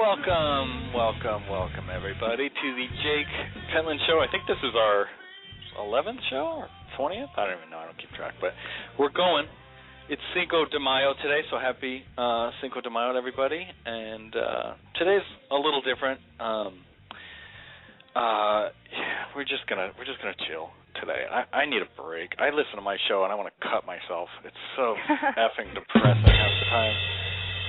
Welcome, everybody, to the Jake Pentland Show. I think this is our 11th show or 20th? I don't even know. I don't keep track. But we're going. It's Cinco de Mayo today, so happy Cinco de Mayo to everybody. And today's a little different. We're just gonna chill today. I need a break. I listen to my show and I want to cut myself. It's so effing depressing half the time.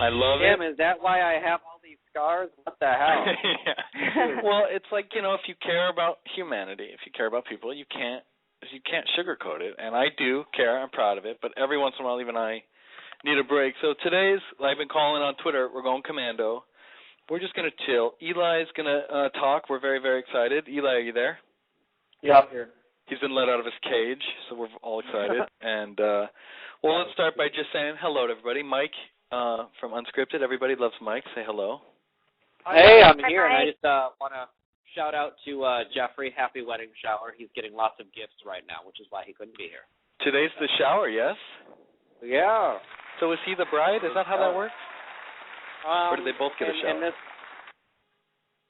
I love it. Damn, is that why I have all these scars? What the hell? Yeah. Well, it's like, if you care about humanity, if you care about people, you can't sugarcoat it. And I do care. I'm proud of it. But every once in a while, even I need a break. So I've been calling on Twitter. We're going commando. We're just going to chill. Eli's going to talk. We're very, very excited. Eli, are you there? Yeah, I'm here. He's been let out of his cage, so we're all excited. And, let's start by just saying hello to everybody. Mike from Unscripted. Everybody loves Mike. Say hello. Hey, I'm here, and I just want to shout out to Jeffrey. Happy wedding shower. He's getting lots of gifts right now, which is why he couldn't be here. Today's the shower, yes? Yeah. So is he the bride? Is that how that works? Or did they both get a shower?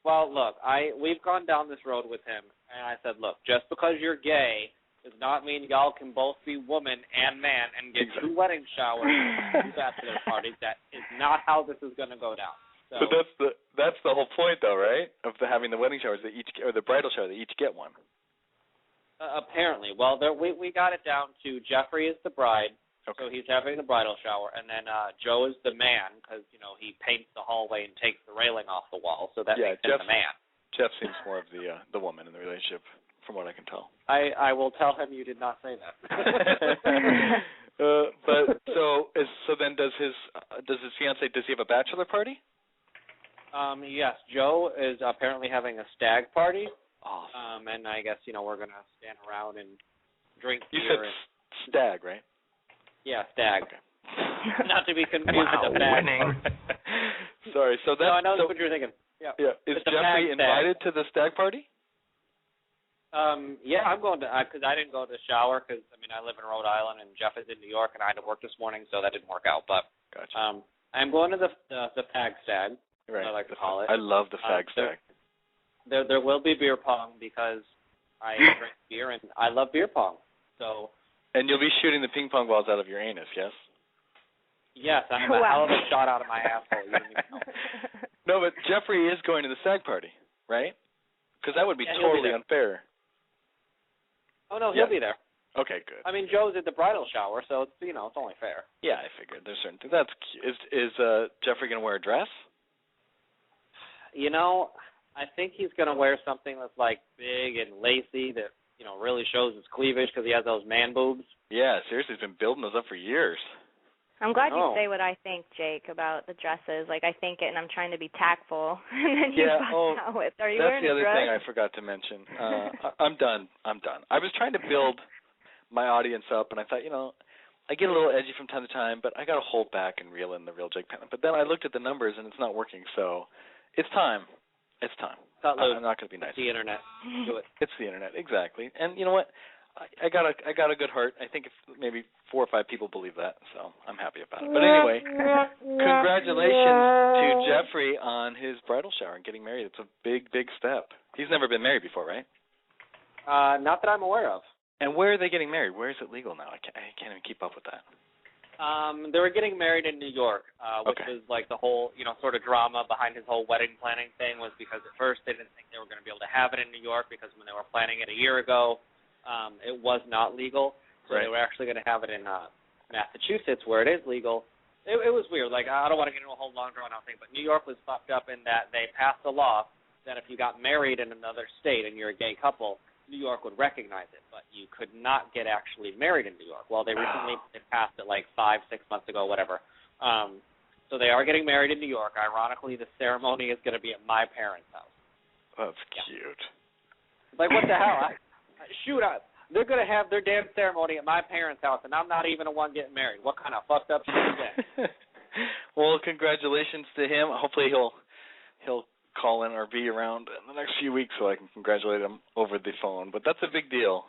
Well, look, we've gone down this road with him, and I said, look, just because you're gay does not mean y'all can both be woman and man and get two wedding showers and 2 bachelor parties. That is not how this is going to go down. So, but that's the whole point, though, right? Of having the wedding showers, or the bridal shower, they each get one. Apparently. Well, we got it down to Jeffrey is the bride, so he's having the bridal shower, and then Joe is the man because, he paints the hallway and takes the railing off the wall, so that makes him the man. Jeff seems more of the woman in the relationship, from what I can tell. I will tell him you did not say that. But then does his fiance, does he have a bachelor party? Yes, Joe is apparently having a stag party. Awesome. And I guess we're gonna stand around and drink beer. You said stag, right? Yeah, stag. Okay. Not to be confused with the stag. Sorry. So that's no, I know that's what you're thinking. Yeah. Is Jeffrey invited to the stag party? Yeah, I'm going to, because I didn't go to the shower, because, I live in Rhode Island, and Jeff is in New York, and I had to work this morning, so that didn't work out. But gotcha. I'm going to the fag stag, right. I like to call it. I love the fag stag. There will be beer pong, because I drink beer, and I love beer pong. So. And you'll be shooting the ping pong balls out of your anus, yes? Yes, I'm a hell of a shot out of my asshole. You don't even know. No, but Jeffrey is going to the stag party, right? Because that would be totally unfair. Oh, no, he'll be there. Okay, good. Joe's at the bridal shower, so it's it's only fair. Yeah, I figured. There's certain things. That's cute. Is Jeffrey going to wear a dress? I think he's going to wear something that's big and lacy that really shows his cleavage because he has those man boobs. Yeah, seriously, he's been building those up for years. I'm glad you say what I think, Jake, about the dresses. I think it, and I'm trying to be tactful. And then you bust out with, are you wearing a dress? That's the other thing I forgot to mention. I'm done. I was trying to build my audience up, and I thought, I get a little edgy from time to time, but I got to hold back and reel in the real Jake Pentland. But then I looked at the numbers, and it's not working, so it's time. It's time. I'm not going to be nice. It's the Internet. Do it. It's the Internet, exactly. And you know what? I got a good heart. I think if maybe 4 or 5 people believe that, so I'm happy about it. But anyway, congratulations to Jeffrey on his bridal shower and getting married. It's a big, big step. He's never been married before, right? Not that I'm aware of. And where are they getting married? Where is it legal now? I can't even keep up with that. They were getting married in New York, which was the whole, sort of drama behind his whole wedding planning thing was because at first they didn't think they were going to be able to have it in New York because when they were planning it a year ago, it was not legal. So they were actually going to have it in Massachusetts where it is legal. It was weird. I don't want to get into a whole long drawn-out thing, but New York was fucked up in that they passed a law that if you got married in another state and you're a gay couple, New York would recognize it, but you could not get actually married in New York. Well, they recently passed it 5-6 months ago, whatever. So they are getting married in New York. Ironically, the ceremony is going to be at my parents' house. That's cute. What the hell? They're going to have their damn ceremony at my parents' house, and I'm not even the one getting married. What kind of fucked up shit is that? Well, congratulations to him. Hopefully he'll call in or be around in the next few weeks so I can congratulate him over the phone. But that's a big deal.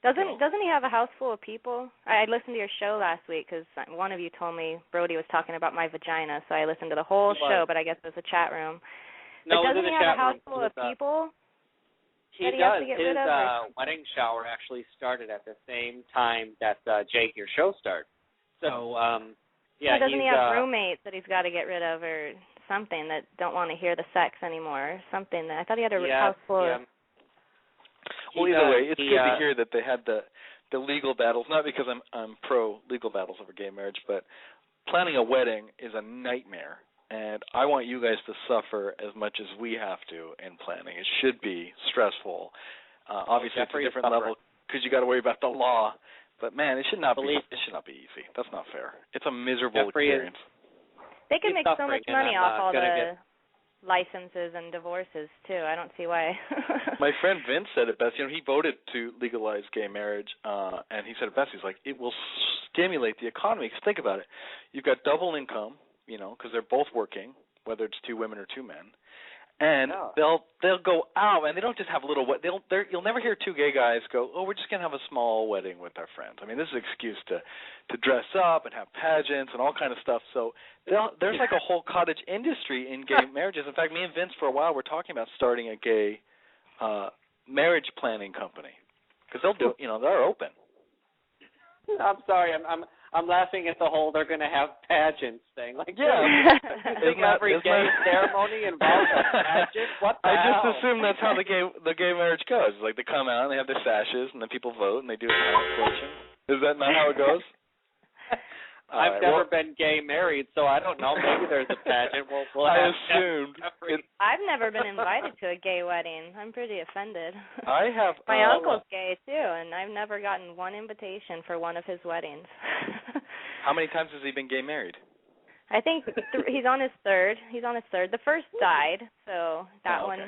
Doesn't he have a house full of people? I listened to your show last week because one of you told me Brody was talking about my vagina, so I listened to the whole show, but I guess it was a chat room. No, but doesn't he have a house room. full of people? He does. His wedding shower actually started at the same time that Jake, your show starts. So, yeah. Doesn't he have roommates that he's got to get rid of or something that don't want to hear the sex anymore or something? I thought he had a house full of... Well, either way, it's good to hear that they had the legal battles, not because I'm pro legal battles over gay marriage, but planning a wedding is a nightmare. And I want you guys to suffer as much as we have to in planning. It should be stressful. Obviously, it's a different level because you got to worry about the law. But man, it should not be easy. That's not fair. It's a miserable experience. They can make so much money off all the licenses and divorces too. I don't see why. My friend Vince said it best. He voted to legalize gay marriage, and he said it best. He's like, it will stimulate the economy. Because think about it, you've got double income. Because they're both working, whether it's two women or two men, and they'll go out and they don't just have a little. You'll never hear two gay guys go, oh, we're just gonna have a small wedding with our friends. I mean, this is an excuse to dress up and have pageants and all kind of stuff. So there's like a whole cottage industry in gay marriages. In fact, me and Vince for a while were talking about starting a gay marriage planning company because they'll do. They're open. I'm sorry, I'm laughing at the whole they're going to have pageants thing. Like, every gay ceremony involves a pageant? What the hell? I just assume that's how the gay marriage goes. Like, they come out and they have their sashes, and then people vote, and they do a talent portion. Is that not how it goes? I've never been gay married, so I don't know. Maybe there's a pageant. I assumed. I've never been invited to a gay wedding. I'm pretty offended. I have. My uncle's gay, too, and I've never gotten one invitation for one of his weddings. How many times has he been gay married? I think he's on his third. The first died, so that one,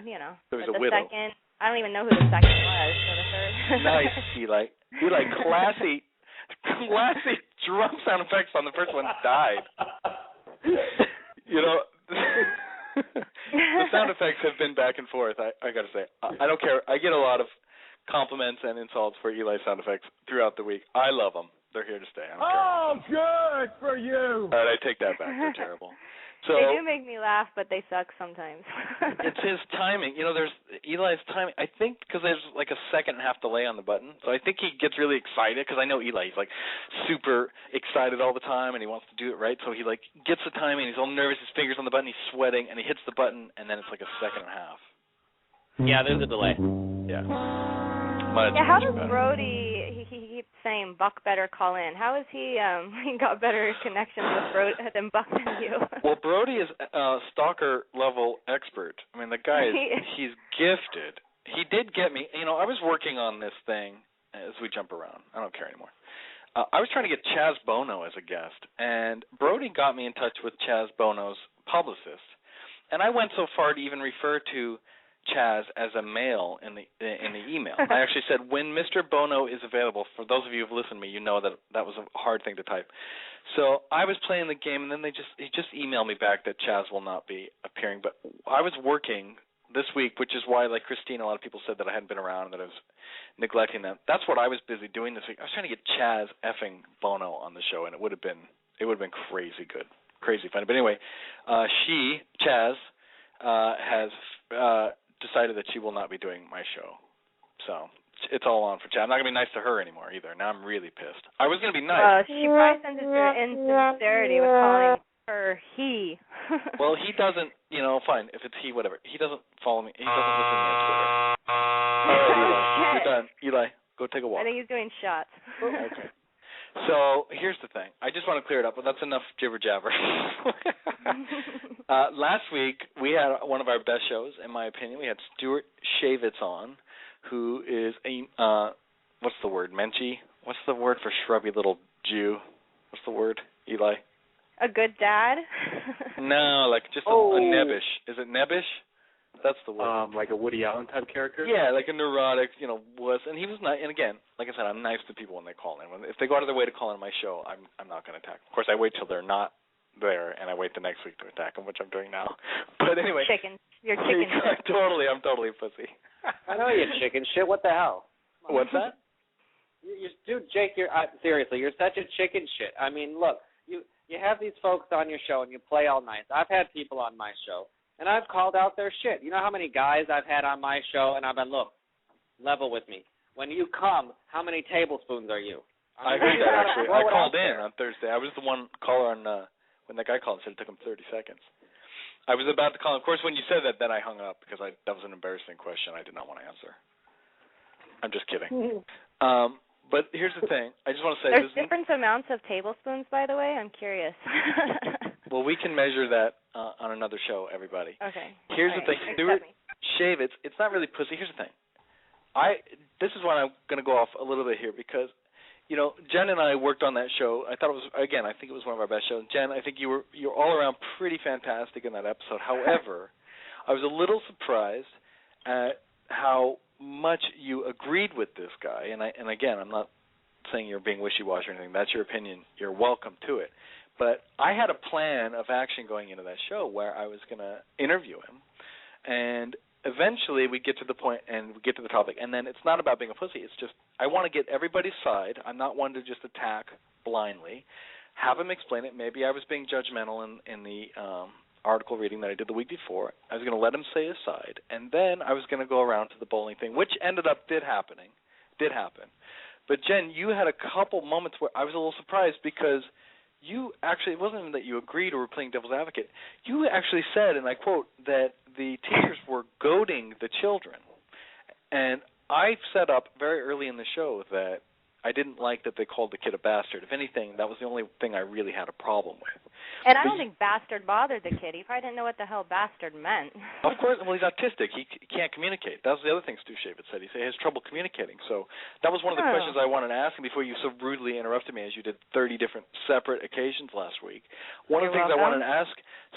So he's a the widow. Second, I don't even know who the second was, so the third. Nice, Eli. Classy drum sound effects on the first one died. The sound effects have been back and forth. I got to say, I don't care. I get a lot of compliments and insults for Eli's sound effects throughout the week. I love them. They're here to stay. I don't care. Oh, good for you. All right, I take that back. They're terrible. So, they do make me laugh, but they suck sometimes. It's his timing. There's Eli's timing. I think because there's like a second and a half delay on the button. So I think he gets really excited because I know Eli. He's like super excited all the time and he wants to do it right. So he like gets the timing. He's all nervous. His fingers on the button. He's sweating and he hits the button and then it's like a second and a half. Yeah, there's a delay. Yeah. How does Brody? He keeps saying Buck better call in. How is he got better connections with Brody than Buck than you? Well, Brody is a stalker level expert. I mean, the guy he's gifted. He did get me. I was working on this thing as we jump around. I don't care anymore. I was trying to get Chaz Bono as a guest, and Brody got me in touch with Chaz Bono's publicist. And I went so far to even refer to Chaz as a male in the email. I actually said, when Mr. Bono is available, for those of you who've listened to me, you know that was a hard thing to type. So I was playing the game, and then he just emailed me back that Chaz will not be appearing. But I was working this week, which is why, like Christine, a lot of people said that I hadn't been around and that I was neglecting them. That's what I was busy doing this week. I was trying to get Chaz effing Bono on the show, and it would have been crazy good, crazy fun. But anyway, Chaz, has decided that she will not be doing my show. So it's all on for Chad. I'm not going to be nice to her anymore either. Now I'm really pissed. I was going to be nice. She probably sends it to insincerity with calling her he. Well, he doesn't, fine. If it's he, whatever. He doesn't follow me. He doesn't listen to me on Twitter. All right, Eli. You're done. Eli, go take a walk. I think he's doing shots. Okay. So here's the thing. I just want to clear it up, but that's enough jibber-jabber. Last week, we had one of our best shows, in my opinion. We had Stuart Shavitz on, who is a, what's the word, Menchie? What's the word for shrubby little Jew? What's the word, Eli? A good dad? No, like just a nebbish. Is it nebbish? That's the word. Like a Woody Allen type character? Yeah, like a neurotic, wuss. And he was nice. And again, like I said, I'm nice to people when they call in. If they go out of their way to call in my show, I'm not going to attack. Of course, I wait till they're not there, and I wait the next week to attack them, which I'm doing now. But anyway. You're chicken shit. I'm totally a pussy. I know you're chicken shit. What the hell? What's that? Dude, Jake, seriously, you're such a chicken shit. I mean, look, you have these folks on your show and you play all nice. I've had people on my show, and I've called out their shit. You know how many guys I've had on my show, and I've been, look, level with me. When you come, how many tablespoons are you? I heard that, actually. I called in on Thursday. I was the one caller on when that guy called and said it took him 30 seconds. I was about to call him. Of course, when you said that, then I hung up because that was an embarrassing question I did not want to answer. I'm just kidding. But here's the thing. I just want to say there's different amounts of tablespoons, by the way. I'm curious. Well, we can measure that on another show, everybody. Okay. Here's the thing. Stuart, shave it. It's not really pussy. Here's the thing. This is why I'm going to go off a little bit here because, Jen and I worked on that show. I thought it was, again, I think it was one of our best shows. Jen, I think you're all around pretty fantastic in that episode. However, I was a little surprised at how much you agreed with this guy. And again, I'm not saying you're being wishy-washy or anything. That's your opinion. You're welcome to it. But I had a plan of action going into that show where I was going to interview him. And eventually we get to the point and we get to the topic, and then it's not about being a pussy. It's just I want to get everybody's side. I'm not one to just attack blindly. Have him explain it. Maybe I was being judgmental in the article reading that I did the week before. I was going to let him say his side, and then I was going to go around to the bowling thing, which ended up did happen. But, Jen, you had a couple moments where I was a little surprised because you actually, it wasn't even that you agreed or were playing devil's advocate. You actually said, and I quote, that the teachers were goading the children. And I set up very early in the show that I didn't like that they called the kid a bastard. If anything, that was the only thing I really had a problem with. And I don't think bastard bothered the kid. He probably didn't know what the hell bastard meant. Of course. Well, he's autistic. He can't communicate. That was the other thing Stu Shavitz said. He said he has trouble communicating. So that was one of the questions I wanted to ask him before you so rudely interrupted me as you did 30 different separate occasions last week. One of the things I wanted to ask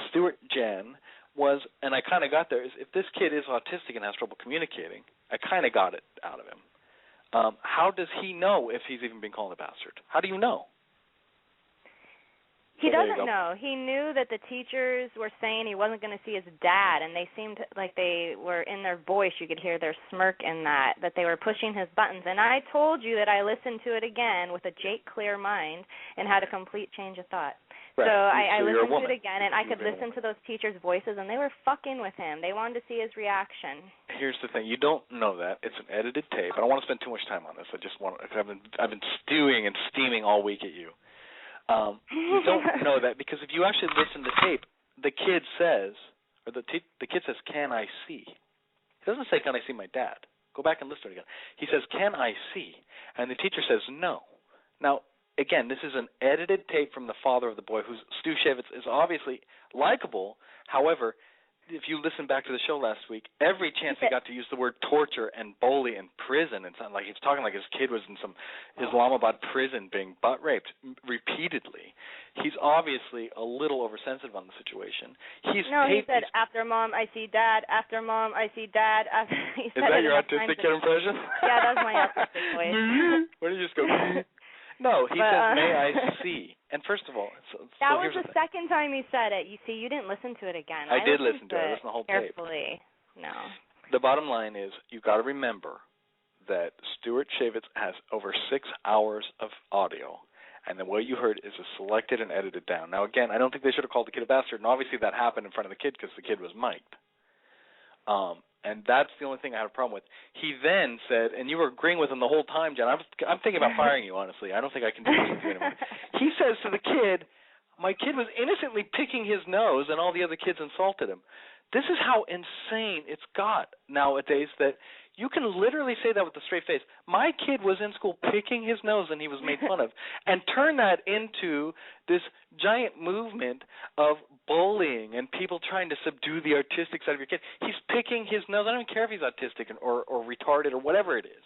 Stuart, Jen, was, and I kind of got there, is if this kid is autistic and has trouble communicating, I kind of got it out of him. How does he know if he's even been called a bastard? How do you know? He doesn't know. He knew that the teachers were saying he wasn't going to see his dad, and they seemed like they were in their voice. You could hear their smirk in that they were pushing his buttons. And I told you that I listened to it again with a Jake clear mind and had a complete change of thought. Right. So I listened to it again, and I could listen to those teachers' voices, and they were fucking with him. They wanted to see his reaction. Here's the thing: you don't know that it's an edited tape. I don't want to spend too much time on this. I've been stewing and steaming all week at you. You don't know that because if you actually listen to tape, the kid says, or the kid says, "Can I see?" He doesn't say, "Can I see my dad?" Go back and listen to it again. He says, "Can I see?" And the teacher says, "No." Now, again, this is an edited tape from the father of the boy, who's Stu Shavitz, is obviously likable. However, if you listen back to the show last week, every chance he got to use the word torture and bully and prison, and something like he's talking like his kid was in some Islamabad prison being butt raped repeatedly. He's obviously a little oversensitive on the situation. He said, "After Mom, I see Dad. After Mom, I see Dad." Is that your autistic kid impression? Yeah, that's my autistic voice. Where do you just go? No, he says, "May I see?" And first of all, that was the second time he said it. You see, you didn't listen to it again. I did listen to it. I listened to the whole tape. Carefully. No. The bottom line is you got to remember that Stuart Shavitz has over 6 hours of audio, and then what you heard is selected and edited down. Now, again, I don't think they should have called the kid a bastard, and obviously that happened in front of the kid because the kid was mic'd. And that's the only thing I had a problem with. He then said, and you were agreeing with him the whole time, Jen. I'm thinking about firing you, honestly. I don't think I can do this to you anymore. He says to the kid, "My kid was innocently picking his nose, and all the other kids insulted him." This is how insane it's got nowadays that you can literally say that with a straight face. My kid was in school picking his nose, and he was made fun of, and turn that into this giant movement of bullying and people trying to subdue the artistic side of your kid. He's picking his nose. I don't even care if he's autistic or retarded or whatever it is.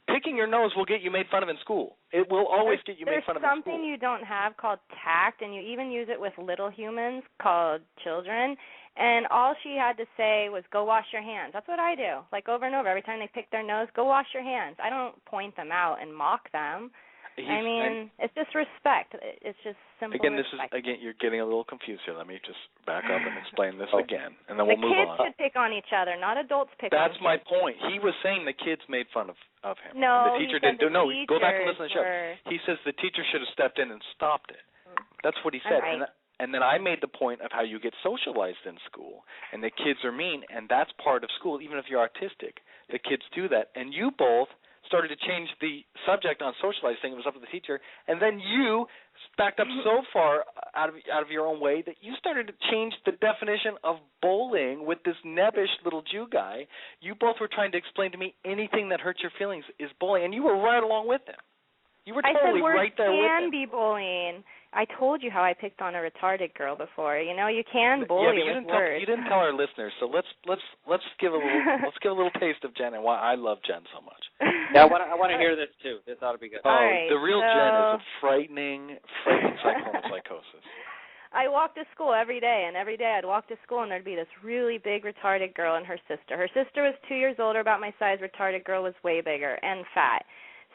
Picking your nose will get you made fun of in school. It will always get you made fun of in school. There's something you don't have called tact, and you even use it with little humans called children. And all she had to say was, "Go wash your hands." That's what I do. Like over and over. Every time they pick their nose, "Go wash your hands." I don't point them out and mock them. It's just respect. It's just simple respect. You're getting a little confused here. Let me just back up and explain this again, and then we'll move on. The kids should pick on each other, not adults pick on each other. That's my point. He was saying the kids made fun of him. No, and the teacher didn't. No, go back and listen to the show. He says the teacher should have stepped in and stopped it. That's what he said. Right. And then I made the point of how you get socialized in school, and the kids are mean, and that's part of school. Even if you're autistic, the kids do that. And you both started to change the subject on socialized, saying it was up to the teacher, and then you backed up so far out of your own way that you started to change the definition of bullying with this nebbish little Jew guy. You both were trying to explain to me anything that hurts your feelings is bullying, and you were right along with him. You were totally right there with him. I said words can be bullying. I told you how I picked on a retarded girl before. You know, you can bully with words. You didn't tell our listeners, so let's give a little taste of Jen and why I love Jen so much. Yeah, I want to hear this too. This ought to be good. Oh, right, the real Jen is a frightening psychosis. I walked to school every day, and every day I'd walk to school, and there'd be this really big retarded girl and her sister. Her sister was 2 years older, about my size. Retarded girl was way bigger and fat.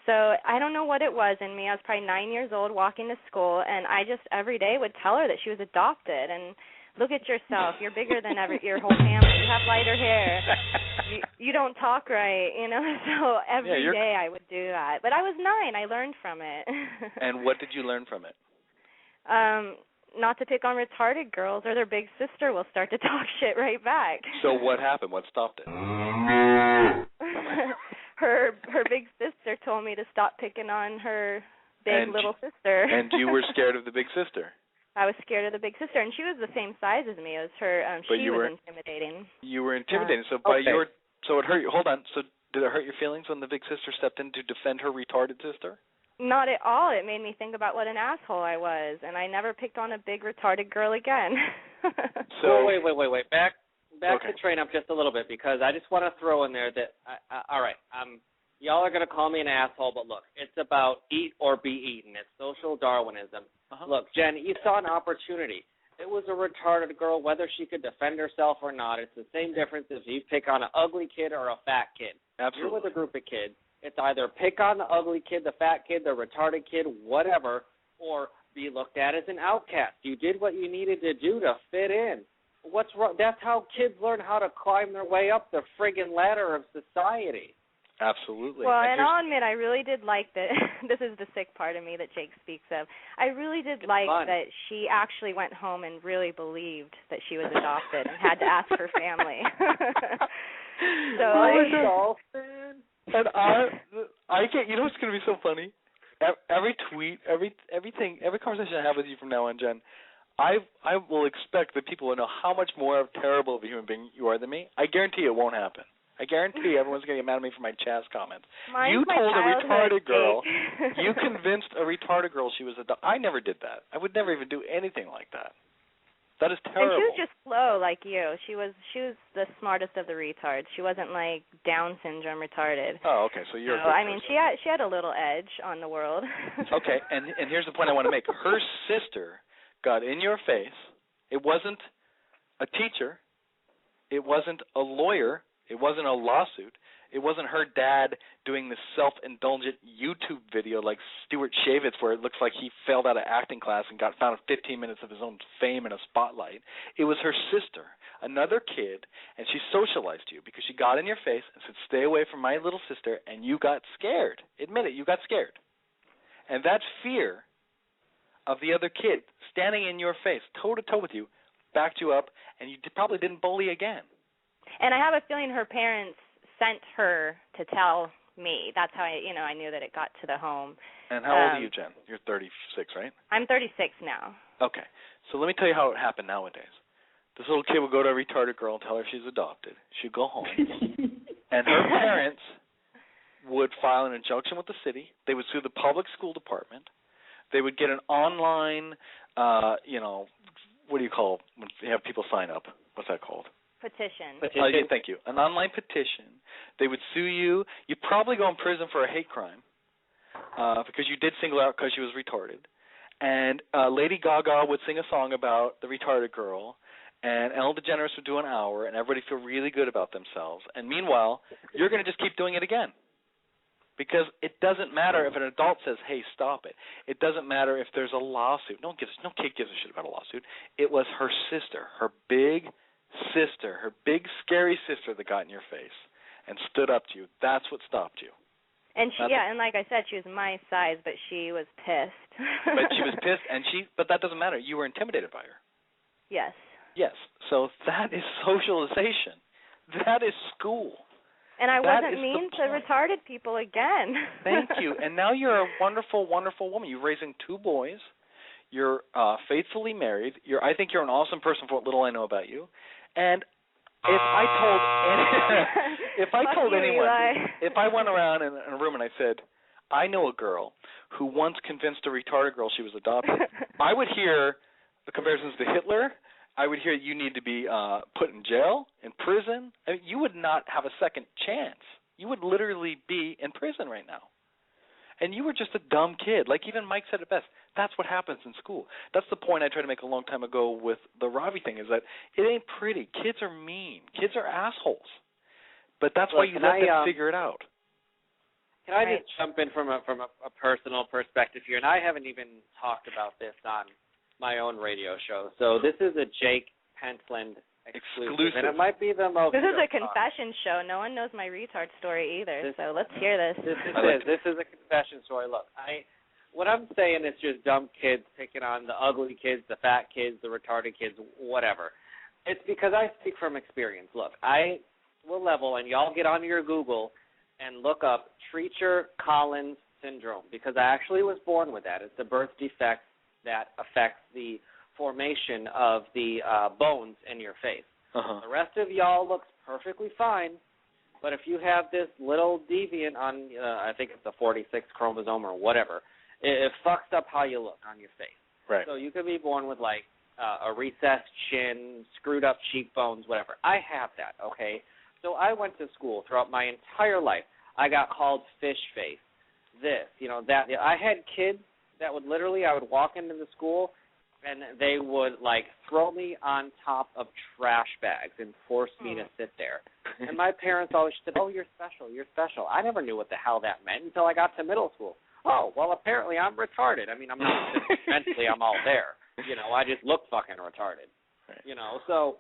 So I don't know what it was in me. I was probably 9 years old walking to school, and I just every day would tell her that she was adopted. And look at yourself. You're bigger than your whole family. You have lighter hair. You don't talk right, you know. So every day I would do that. But I was 9. I learned from it. And what did you learn from it? Not to pick on retarded girls, or their big sister will start to talk shit right back. So what happened? What stopped it? Her big sister told me to stop picking on her big little sister. And you were scared of the big sister? I was scared of the big sister, and she was the same size as me. It was her. She was intimidating. You were intimidating. So so it hurt you. Hold on. So did it hurt your feelings when the big sister stepped in to defend her retarded sister? Not at all. It made me think about what an asshole I was, and I never picked on a big retarded girl again. So wait. Back to train up just a little bit, because I just want to throw in there that, all right, y'all are going to call me an asshole, but look, it's about eat or be eaten. It's social Darwinism. Look, Jen, you saw an opportunity. It was a retarded girl, whether she could defend herself or not. It's the same difference if you pick on an ugly kid or a fat kid. Absolutely. You're with a group of kids. It's either pick on the ugly kid, the fat kid, the retarded kid, whatever, or be looked at as an outcast. You did what you needed to do to fit in. What's wrong? That's how kids learn how to climb their way up the friggin' ladder of society. Absolutely. Well, and I'll admit, I really did like that. This is the sick part of me that Jake speaks of. I really did that she actually went home and really believed that she was adopted and had to ask her family. And I can't. You know what's going to be so funny? Every tweet, everything, every conversation I have with you from now on, Jen, I will expect that people will know how much more terrible of a human being you are than me. I guarantee it won't happen. I guarantee everyone's going to get mad at me for my Chaz comments. You told a retarded girl, you convinced a retarded girl she was I never did that. I would never even do anything like that. That is terrible. And she was just slow like you. She was the smartest of the retards. She wasn't like Down syndrome retarded. Oh, okay. So you're. I mean, she had a little edge on the world. Okay, and here's the point I want to make. Her sister got in your face. It wasn't a teacher. It wasn't a lawyer. It wasn't a lawsuit. It wasn't her dad doing this self-indulgent YouTube video like Stuart Shavitz where it looks like he failed out of acting class and got found 15 minutes of his own fame in a spotlight. It was her sister, another kid, and she socialized you because she got in your face and said, stay away from my little sister, and you got scared. Admit it, you got scared. And that fear of the other kid standing in your face, toe-to-toe with you, backed you up, and you probably didn't bully again. And I have a feeling her parents sent her to tell me. That's how I knew that it got to the home. And how old are you, Jen? You're 36, right? I'm 36 now. Okay. So let me tell you how it happened nowadays. This little kid would go to a retarded girl and tell her she's adopted. She'd go home. And her parents would file an injunction with the city. They would sue the public school department. They would get an online, what do you call when you have people sign up? What's that called? Petition. Thank you. An online petition. They would sue you. You'd probably go in prison for a hate crime because you did single out because she was retarded. And Lady Gaga would sing a song about the retarded girl, and Ellen DeGeneres would do an hour, and everybody feel really good about themselves. And meanwhile, you're going to just keep doing it again Because it doesn't matter if an adult says, hey, stop it. It doesn't matter if there's a lawsuit. No kid gives a shit about a lawsuit. It was her sister, her big sister, her big scary sister that got in your face and stood up to you. That's what stopped you. And and like I said, she was my size, but she was pissed. But she was pissed, but that doesn't matter. You were intimidated by her. Yes. Yes. So that is socialization. That is school. And I wasn't mean to retarded people again. Thank you. And now you're a wonderful, wonderful woman. You're raising 2 boys. You're faithfully married. I think you're an awesome person for what little I know about you. And if I told anyone, if I went around in a room and I said, I know a girl who once convinced a retarded girl she was adopted, I would hear the comparisons to Hitler. I would hear you need to be put in jail, in prison. I mean, you would not have a second chance. You would literally be in prison right now. And you were just a dumb kid. Like even Mike said it best. That's what happens in school. That's the point I tried to make a long time ago with the Ravi thing, is that it ain't pretty. Kids are mean. Kids are assholes. But that's why you let them figure it out. Can I just jump in from a personal perspective here? And I haven't even talked about this on my own radio show. So this is a Jake Pentland exclusive. And it might be the most... This is a confession show. No one knows my retard story either, so let's hear this. This is a confession story. Look, what I'm saying is just dumb kids picking on the ugly kids, the fat kids, the retarded kids, whatever. It's because I speak from experience. Look, I will level, and y'all get onto your Google and look up Treacher-Collins syndrome, because I actually was born with that. It's a birth defect that affects the formation of the bones in your face. Uh-huh. The rest of y'all looks perfectly fine, but if you have this little deviant on, I think it's the 46th chromosome or whatever, it fucks up how you look on your face. Right. So you could be born with like a recessed chin, screwed up cheekbones, whatever. I have that, okay? So I went to school throughout my entire life. I got called fish face, this, that. I had kids that would literally, I would walk into the school and they would like throw me on top of trash bags and force me to sit there. And my parents always said, oh, you're special, you're special. I never knew what the hell that meant until I got to middle school. Oh, well, apparently I'm retarded. I mean, I'm not mentally, I'm all there. I just look fucking retarded. So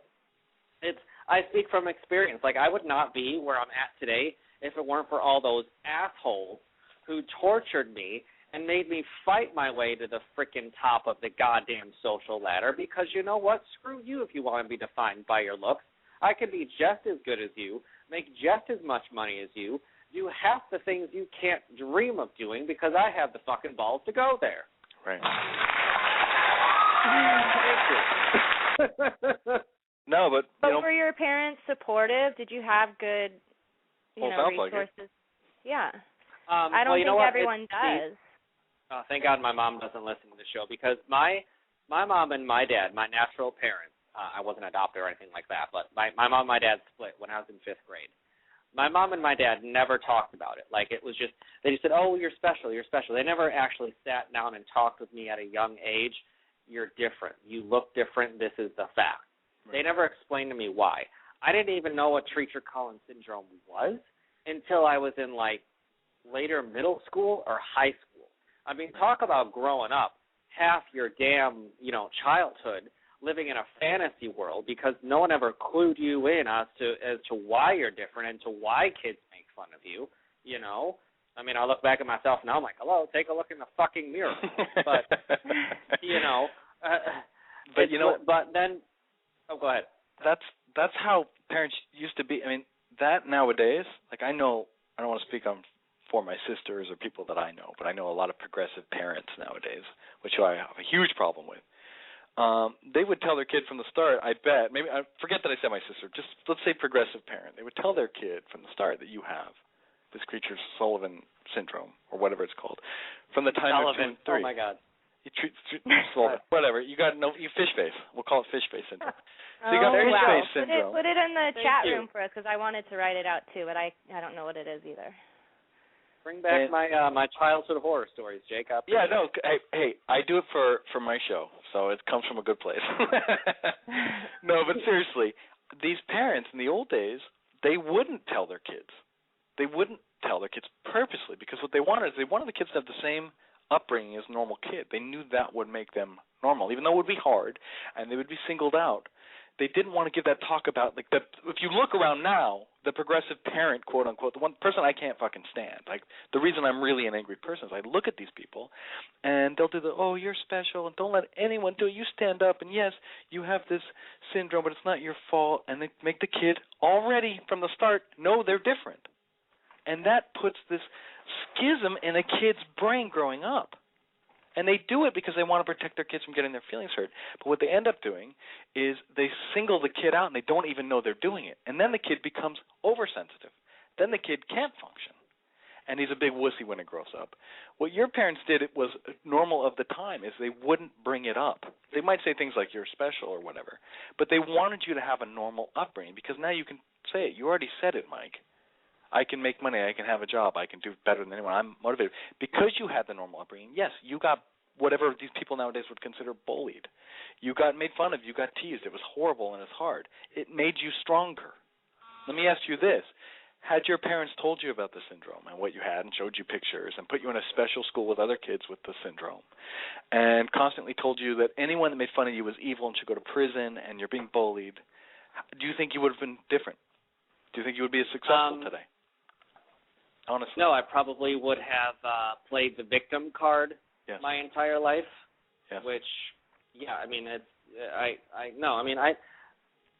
I speak from experience. Like, I would not be where I'm at today if it weren't for all those assholes who tortured me and made me fight my way to the frickin' top of the goddamn social ladder, because you know what? Screw you if you want to be defined by your looks. I can be just as good as you, make just as much money as you, do half the things you can't dream of doing because I have the fucking balls to go there. Right. Thank you. No, but were your parents supportive? Did you have good, resources? Like yeah. I don't think everyone does. Thank God my mom doesn't listen to the show, because my mom and my dad, my natural parents, I wasn't adopted or anything like that, but my mom and my dad split when I was in 5th grade. My mom and my dad never talked about it. Like, it was just, they just said, oh, you're special, you're special. They never actually sat down and talked with me at a young age. You're different. You look different. This is the fact. Right. They never explained to me why. I didn't even know what Treacher-Collins syndrome was until I was in, like, later middle school or high school. I mean, talk about growing up half your damn, childhood living in a fantasy world, because no one ever clued you in as to why you're different and to why kids make fun of you, I mean, I look back at myself now, I'm like, hello, take a look in the fucking mirror. But, but then, go ahead. That's how parents used to be. I mean, that nowadays, like, I don't want to speak on for my sisters or people that I know, but I know a lot of progressive parents nowadays, which I have a huge problem with. They would tell their kid from the start, I bet, maybe I forget that I said my sister, just let's say progressive parent. They would tell their kid from the start that you have this Creature-Sullivan syndrome, or whatever it's called, from the time Sullivan. You're 2 and 3. Oh, my God. You treat Sullivan, whatever. You fish face. We'll call it fish face syndrome. So you got fish face syndrome. Put it in the chat room for us, because I wanted to write it out too, but I don't know what it is either. Bring back my childhood horror stories, Jake. Yeah, no. Hey, I do it for my show, so it comes from a good place. No, but seriously, these parents in the old days, they wouldn't tell their kids. They wouldn't tell their kids purposely, because what they wanted is they wanted the kids to have the same upbringing as a normal kid. They knew that would make them normal, even though it would be hard and they would be singled out. They didn't want to give that talk about, like, the, if you look around now, the progressive parent, quote unquote, the one person I can't fucking stand. Like, the reason I'm really an angry person is I look at these people and they'll do the, oh, you're special and don't let anyone do it. You stand up and yes, you have this syndrome, but it's not your fault. And they make the kid already from the start know they're different. And that puts this schism in a kid's brain growing up. And they do it because they want to protect their kids from getting their feelings hurt. But what they end up doing is they single the kid out and they don't even know they're doing it. And then the kid becomes oversensitive. Then the kid can't function. And he's a big wussy when he grows up. What your parents did, it was normal of the time, is they wouldn't bring it up. They might say things like you're special or whatever. But they wanted you to have a normal upbringing because now you can say it. You already said it, Mike. I can make money, I can have a job, I can do better than anyone, I'm motivated. Because you had the normal upbringing, yes, you got whatever these people nowadays would consider bullied. You got made fun of, you got teased, it was horrible and it's hard. It made you stronger. Let me ask you this. Had your parents told you about the syndrome and what you had and showed you pictures and put you in a special school with other kids with the syndrome and constantly told you that anyone that made fun of you was evil and should go to prison and you're being bullied, do you think you would have been different? Do you think you would be as successful today? Honestly. No, I probably would have played the victim card my entire life. Yes. Which, yeah, I mean, it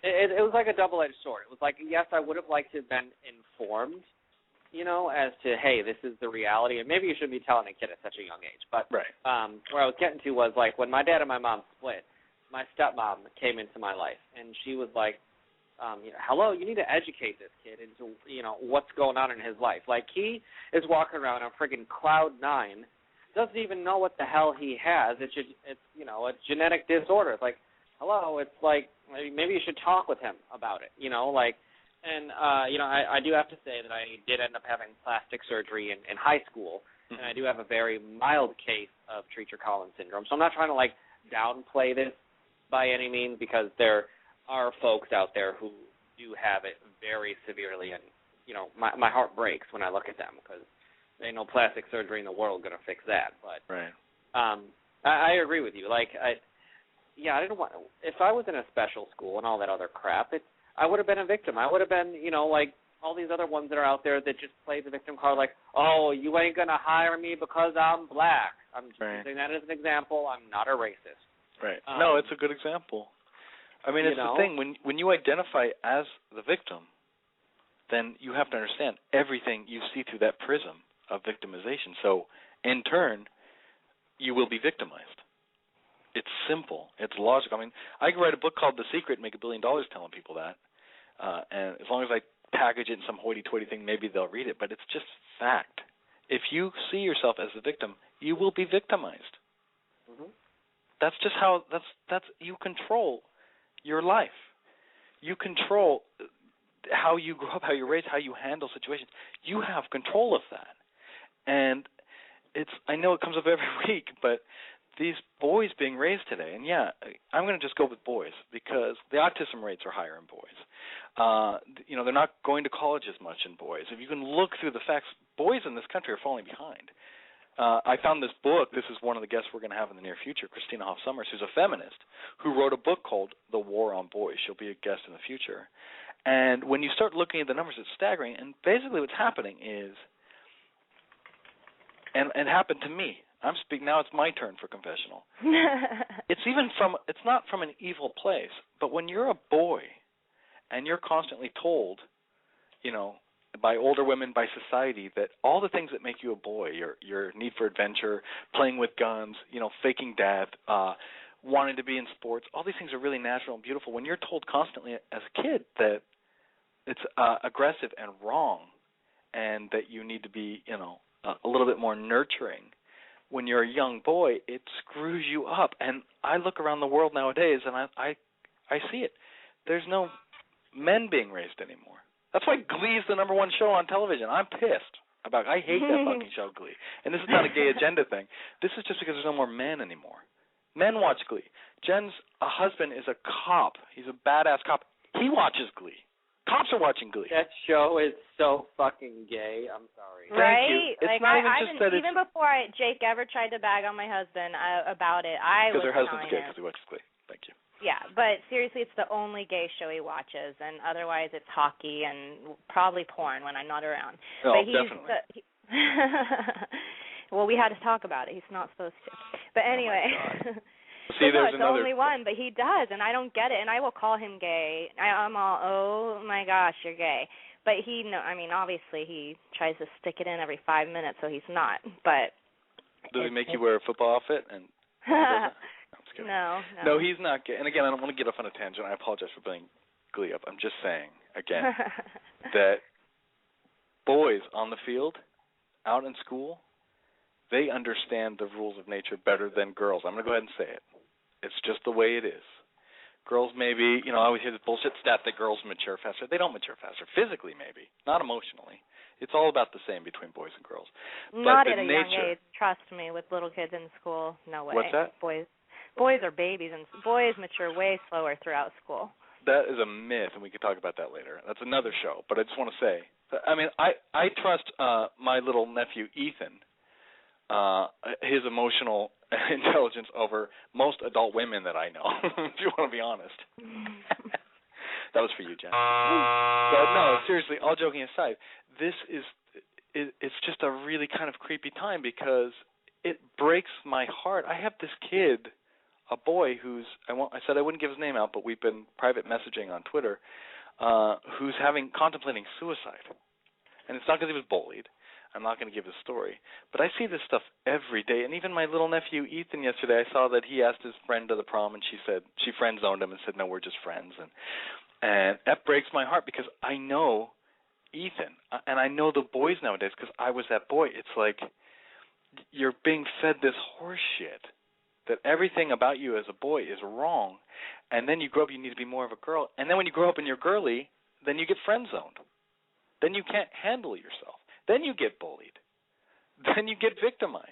was like a double-edged sword. It was like, yes, I would have liked to have been informed, you know, as to, hey, this is the reality, and maybe you shouldn't be telling a kid at such a young age. But right. Where I was getting to was, like, when my dad and my mom split, my stepmom came into my life, and she was like, hello, you need to educate this kid into, what's going on in his life. Like, he is walking around on friggin' cloud 9, doesn't even know what the hell he has. It's a genetic disorder. It's like, hello, it's like, maybe you should talk with him about it, I do have to say that I did end up having plastic surgery in high school, and I do have a very mild case of Treacher-Collins syndrome. So I'm not trying to, like, downplay this by any means, because there are folks out there who do have it very severely, and my heart breaks when I look at them, because there ain't no plastic surgery in the world going to fix that. But right. I agree with you. Like, I didn't want. If I was in a special school and all that other crap, I would have been a victim. I would have been, like all these other ones that are out there that just play the victim card, like, oh, you ain't gonna hire me because I'm black. I'm just using that as an example. I'm not a racist. Right. No, it's a good example. I mean, it's the thing, when you identify as the victim, then you have to understand everything you see through that prism of victimization. So, in turn, you will be victimized. It's simple. It's logical. I mean, I could write a book called The Secret and make $1 billion telling people that. And as long as I package it in some hoity-toity thing, maybe they'll read it. But it's just fact. If you see yourself as the victim, you will be victimized. Mm-hmm. That's just how, that's you control your life. You control how you grow up, how you're raised, how you handle situations. You have control of that. And I know it comes up every week, but these boys being raised today, and I'm going to just go with boys because the autism rates are higher in boys. They're not going to college as much in boys. If you can look through the facts, boys in this country are falling behind. I found this book. This is one of the guests we're going to have in the near future, Christina Hoff Sommers, who's a feminist, who wrote a book called The War on Boys. She'll be a guest in the future. And when you start looking at the numbers, it's staggering. And basically what's happening is, and it happened to me. I'm speaking now. It's my turn for confessional. It's not from an evil place, but when you're a boy and you're constantly told, by older women, by society, that all the things that make you a boy, your need for adventure, playing with guns, faking death, wanting to be in sports, all these things are really natural and beautiful. When you're told constantly as a kid that it's aggressive and wrong and that you need to be, a little bit more nurturing, when you're a young boy, it screws you up. And I look around the world nowadays and I see it. There's no men being raised anymore. That's why Glee is the #1 show on television. I'm pissed about it. I hate that fucking show, Glee. And this is not a gay agenda thing. This is just because there's no more men anymore. Men watch Glee. Jen's husband is a cop. He's a badass cop. He watches Glee. Cops are watching Glee. That show is so fucking gay. I'm sorry. Right? Thank you. It's like, not even just that even before Jake ever tried to bag on my husband about it, I was because her husband's telling gay him. because he watches Glee. Thank you. Yeah, but seriously, it's the only gay show he watches, and otherwise it's hockey and probably porn when I'm not around. Oh, but definitely. Well, we had to talk about it. He's not supposed to. But anyway. See, no, there's it's another. the only one, but he does, and I don't get it, and I will call him gay. I'm all, oh my gosh, you're gay. But obviously he tries to stick it in every 5 minutes, so he's not. But does he make you wear a football outfit? And I'm just kidding. No, he's not gay. And again, I don't want to get off on a tangent. I apologize for bringing Glee up. I'm just saying again that boys on the field, out in school, they understand the rules of nature better than girls. I'm going to go ahead and say it. It's just the way it is. Girls maybe, I always hear this bullshit stat that girls mature faster. They don't mature faster. Physically, maybe. Not emotionally. It's all about the same between boys and girls. Not but at a nature, young age. Trust me, with little kids in school, no way. What's that? Boys are babies, and boys mature way slower throughout school. That is a myth, and we could talk about that later. That's another show. But I just want to say, I trust my little nephew, Ethan, his emotional intelligence over most adult women that I know, if you want to be honest. That was for you, Jen. But no, seriously, all joking aside, this it's just a really kind of creepy time because it breaks my heart. I have this kid, a boy who's, I said I wouldn't give his name out, but we've been private messaging on Twitter, who's contemplating suicide. And it's not because he was bullied. I'm not going to give his story. But I see this stuff every day. And even my little nephew, Ethan, yesterday, I saw that he asked his friend to the prom, and she friend-zoned him and said, no, we're just friends. And that breaks my heart because I know Ethan, and I know the boys nowadays because I was that boy. It's like you're being fed this horse shit that everything about you as a boy is wrong, and then you grow up, you need to be more of a girl. And then when you grow up and you're girly, then you get friend-zoned. Then you can't handle yourself. Then you get bullied. Then you get victimized.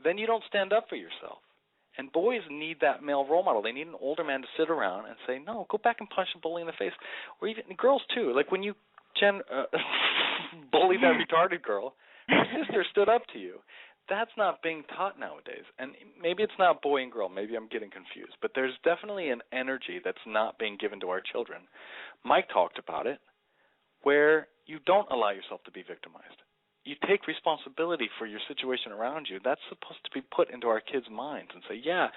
Then you don't stand up for yourself. And boys need that male role model. They need an older man to sit around and say, no, go back and punch the bully in the face. Or even girls, too. Like when you, Jen, bullied that retarded girl, her sister stood up to you. That's not being taught nowadays. And maybe it's not boy and girl. Maybe I'm getting confused. But there's definitely an energy that's not being given to our children. Mike talked about it, where you don't allow yourself to be victimized. You take responsibility for your situation around you. That's supposed to be put into our kids' minds and say, yeah,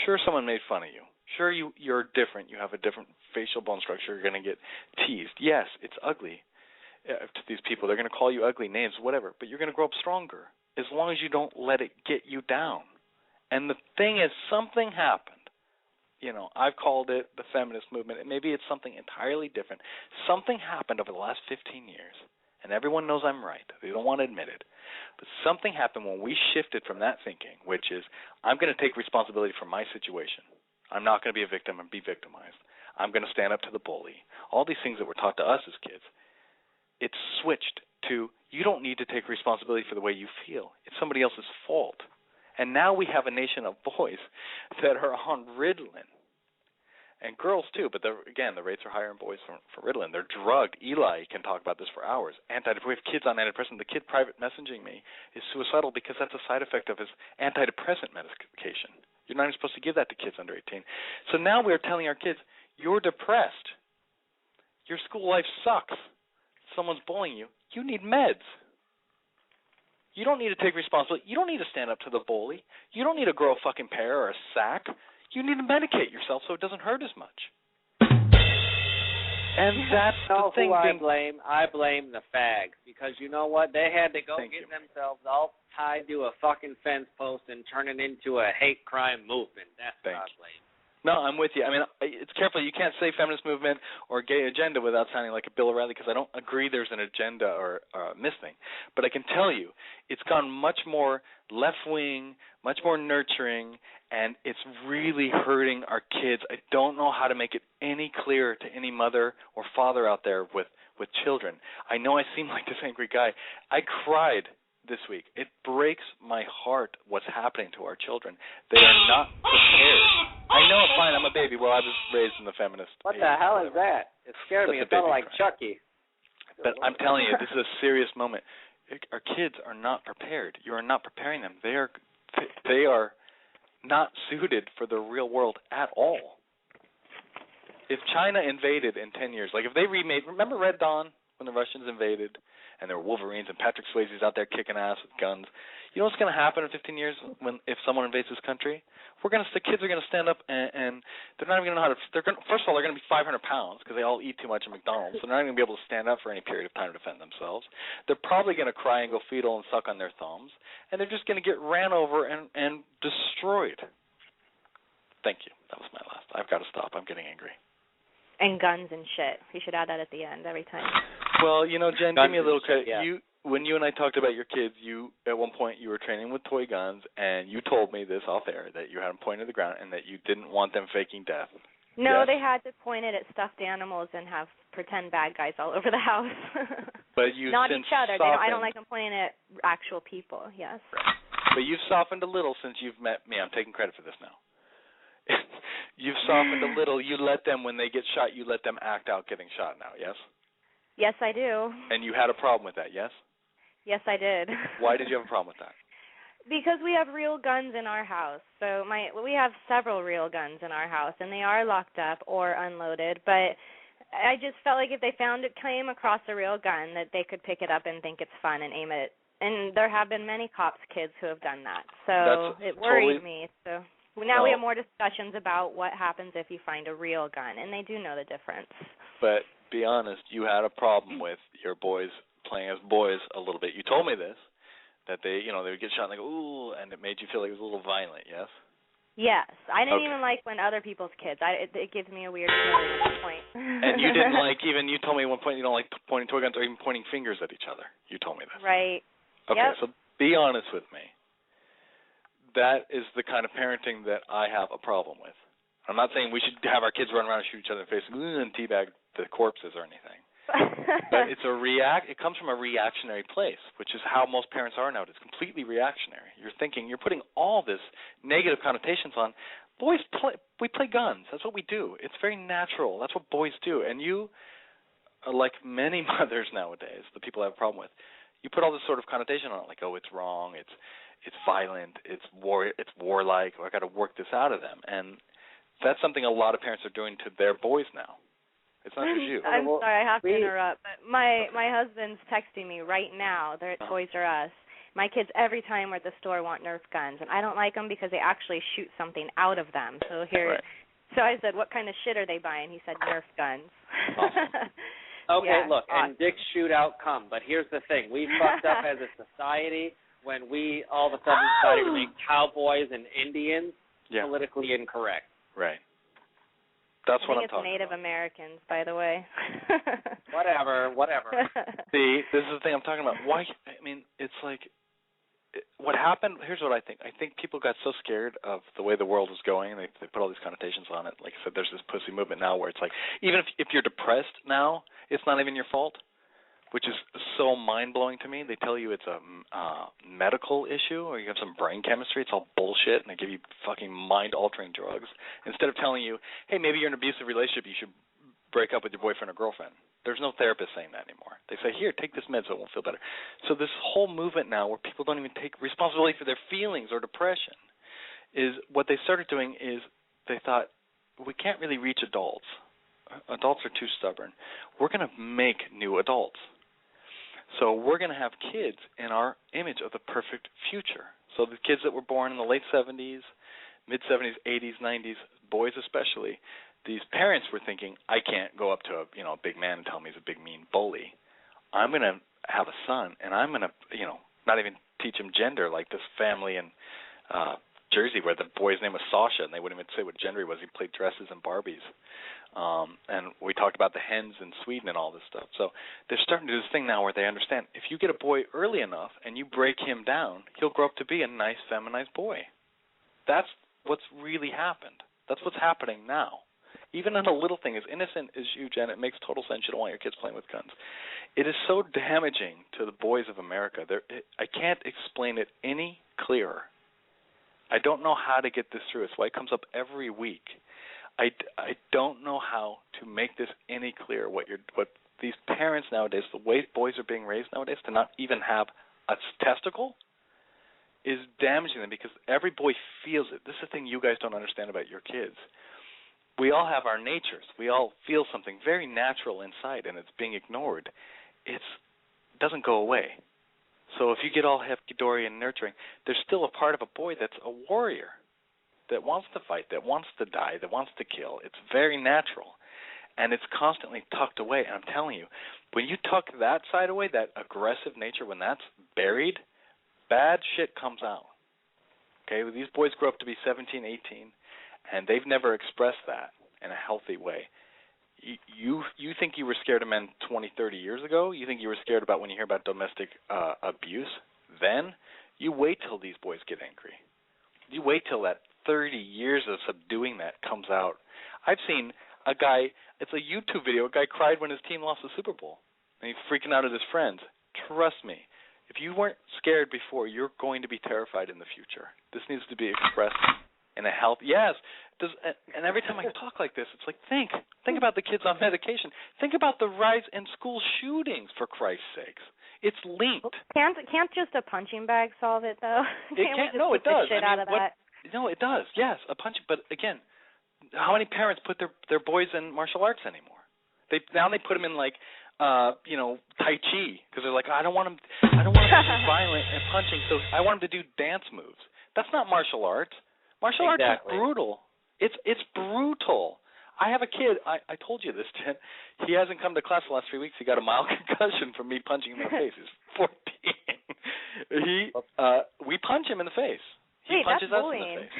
sure, someone made fun of you. Sure, you're different. You have a different facial bone structure. You're going to get teased. Yes, it's ugly to these people. They're going to call you ugly names, whatever, but you're going to grow up stronger as long as you don't let it get you down. And the thing is, something happened. I've called it the feminist movement, and maybe it's something entirely different. Something happened over the last 15 years, and everyone knows I'm right. They don't want to admit it. But something happened when we shifted from that thinking, which is I'm going to take responsibility for my situation. I'm not going to be a victim and be victimized. I'm going to stand up to the bully. All these things that were taught to us as kids, it's switched to you don't need to take responsibility for the way you feel. It's somebody else's fault. And now we have a nation of boys that are on Ritalin. And girls, too, but again, the rates are higher in boys for Ritalin. They're drugged. Eli can talk about this for hours. We have kids on antidepressant. The kid private messaging me is suicidal because that's a side effect of his antidepressant medication. You're not even supposed to give that to kids under 18. So now we're telling our kids, you're depressed. Your school life sucks. Someone's bullying you. You need meds. You don't need to take responsibility. You don't need to stand up to the bully. You don't need to grow a fucking pear or a sack. You need to medicate yourself so it doesn't hurt as much. And that's the thing. I blame the fags because you know what? They had to go themselves all tied to a fucking fence post and turn it into a hate crime movement. That's what I blame. No, I'm with you. I mean, it's careful. You can't say feminist movement or gay agenda without sounding like a Bill O'Reilly because I don't agree there's an agenda or a misthing. But I can tell you it's gone much more left-wing, much more nurturing, and it's really hurting our kids. I don't know how to make it any clearer to any mother or father out there with children. I know I seem like this angry guy. I cried this week. It breaks my heart what's happening to our children. They are not prepared. I know, fine, I'm a baby. Well, I was raised in the feminist. What the hell is that? It scared me. It sounded like Chucky. But I'm telling you, this is a serious moment. Our kids are not prepared. You are not preparing them. They are not suited for the real world at all. If China invaded in 10 years, like if they remade, remember Red Dawn when the Russians invaded and there were Wolverines and Patrick Swayze's out there kicking ass with guns? You know what's going to happen in 15 years if someone invades this country? The kids are going to stand up and they're not even going to know how to. First of all, they're going to be 500 pounds because they all eat too much at McDonald's, so they're not going to be able to stand up for any period of time to defend themselves. They're probably going to cry and go fetal and suck on their thumbs, and they're just going to get ran over and destroyed. Thank you. That was my last. I've got to stop. I'm getting angry. And guns and shit. You should add that at the end every time. Well, Jen, give me a little credit. Yeah. When you and I talked about your kids, at one point you were training with toy guns, and you told me this off air, that you had them pointed at the ground and that you didn't want them faking death. No, yes? They had to point it at stuffed animals and have pretend bad guys all over the house. But you not since each other. Softened. I don't like them pointing at actual people. Yes. Right. But you've softened a little since you've met me. I'm taking credit for this now. You've softened a little. You let them, when they get shot, you let them act out getting shot now, yes? Yes, I do. And you had a problem with that, yes? Yes, I did. Why did you have a problem with that? Because we have real guns in our house. So we have several real guns in our house, and they are locked up or unloaded. But I just felt like if they came across a real gun, that they could pick it up and think it's fun and aim it. And there have been many cops' kids who have done that. So it worried me. So now we have more discussions about what happens if you find a real gun, and they do know the difference. But be honest, you had a problem with your boys playing as boys a little bit. You told me this, that they would get shot and they go, ooh, and it made you feel like it was a little violent, yes? Yes. I didn't even like when other people's kids. It gives me a weird feeling at that point. And you didn't like, even you told me at one point you don't like pointing toy guns or even pointing fingers at each other. You told me this. Right. Okay, yep. So be honest with me. That is the kind of parenting that I have a problem with. I'm not saying we should have our kids run around and shoot each other in the face and teabag the corpses or anything. But it comes from a reactionary place, which is how most parents are now. It's completely reactionary. You're putting all this negative connotations on. We play guns. That's what we do. It's very natural. That's what boys do. And you, like many mothers nowadays, the people I have a problem with, you put all this sort of connotation on it, like, oh, it's wrong, it's violent, it's warlike, or I got to work this out of them. And that's something a lot of parents are doing to their boys now. It's not just you. I'm sorry, I have to interrupt, but my husband's texting me right now. They're at Toys R Us. My kids every time we're at the store want Nerf guns, and I don't like them because they actually shoot something out of them. So Right. So I said, what kind of shit are they buying? He said, Nerf guns. Awesome. Okay, yeah, look, awesome. And Dick's shootout come, but here's the thing. We fucked up as a society when we all of a sudden decided to make cowboys and Indians politically incorrect. Right. That's what I'm talking about. I think it's Native Americans, by the way. Whatever. See, this is the thing I'm talking about. Why? I mean, it's like what happened. Here's what I think. I think people got so scared of the way the world was going, and they put all these connotations on it. Like I said, there's this pussy movement now where it's like, even if you're depressed now, it's not even your fault, which is so mind-blowing to me. They tell you it's a medical issue or you have some brain chemistry. It's all bullshit, and they give you fucking mind-altering drugs instead of telling you, hey, maybe you're in an abusive relationship, you should break up with your boyfriend or girlfriend. There's no therapist saying that anymore. They say, here, take this med so it won't feel better. So this whole movement now where people don't even take responsibility for their feelings or depression is what they started doing is they thought, we can't really reach adults. Adults are too stubborn. We're going to make new adults. So we're going to have kids in our image of the perfect future. So the kids that were born in the late 70s, mid-70s, 80s, 90s, boys especially, these parents were thinking, I can't go up to a big man and tell him he's a big mean bully. I'm going to have a son, and I'm going to, not even teach him gender like this family in Jersey where the boy's name was Sasha, and they wouldn't even say what gender he was. He played dresses and Barbies. And we talked about the hens in Sweden and all this stuff. So they're starting to do this thing now where they understand if you get a boy early enough and you break him down, he'll grow up to be a nice, feminized boy. That's what's really happened. That's what's happening now. Even in a little thing as innocent as you, Jen, it makes total sense you don't want your kids playing with guns. It is so damaging to the boys of America. I can't explain it any clearer. I don't know how to get this through. It's why it comes up every week. I don't know how to make this any clearer. nowadays, the way boys are being raised nowadays, to not even have a testicle is damaging them, because every boy feels it. This is the thing you guys don't understand about your kids. We all have our natures. We all feel something very natural inside, and it's being ignored. It doesn't go away. So if you get all hefty-dory and nurturing, there's still a part of a boy that's a warrior, that wants to fight, that wants to die, that wants to kill. It's very natural, and it's constantly tucked away. And I'm telling you, when you tuck that side away, that aggressive nature, when that's buried, bad shit comes out. Okay, well, these boys grow up to be 17, 18, and they've never expressed that in a healthy way. You think you were scared of men 20, 30 years ago? You think you were scared about when you hear about domestic abuse? Then you wait till these boys get angry. You wait till that 30 years of subduing that comes out. I've seen a guy, it's a YouTube video, a guy cried when his team lost the Super Bowl, and he's freaking out at his friends. Trust me, if you weren't scared before, you're going to be terrified in the future. This needs to be expressed in a healthy, yes. And every time I talk like this, it's like, think about the kids on medication. Think about the rise in school shootings, for Christ's sakes. It's linked. Can't just a punching bag solve it, though? It can't. No, it does. Shit out of that? No, it does. Yes, a punch. But again, how many parents put their boys in martial arts anymore? They put them in like Tai Chi, because they're like, I don't want them to be violent and punching, so I want them to do dance moves. That's not martial arts. Martial arts is brutal. It's brutal. I have a kid. I told you this, Jen. He hasn't come to class the last 3 weeks. He got a mild concussion from me punching him in the face. He's 14. We punch him in the face. He punches us in the face.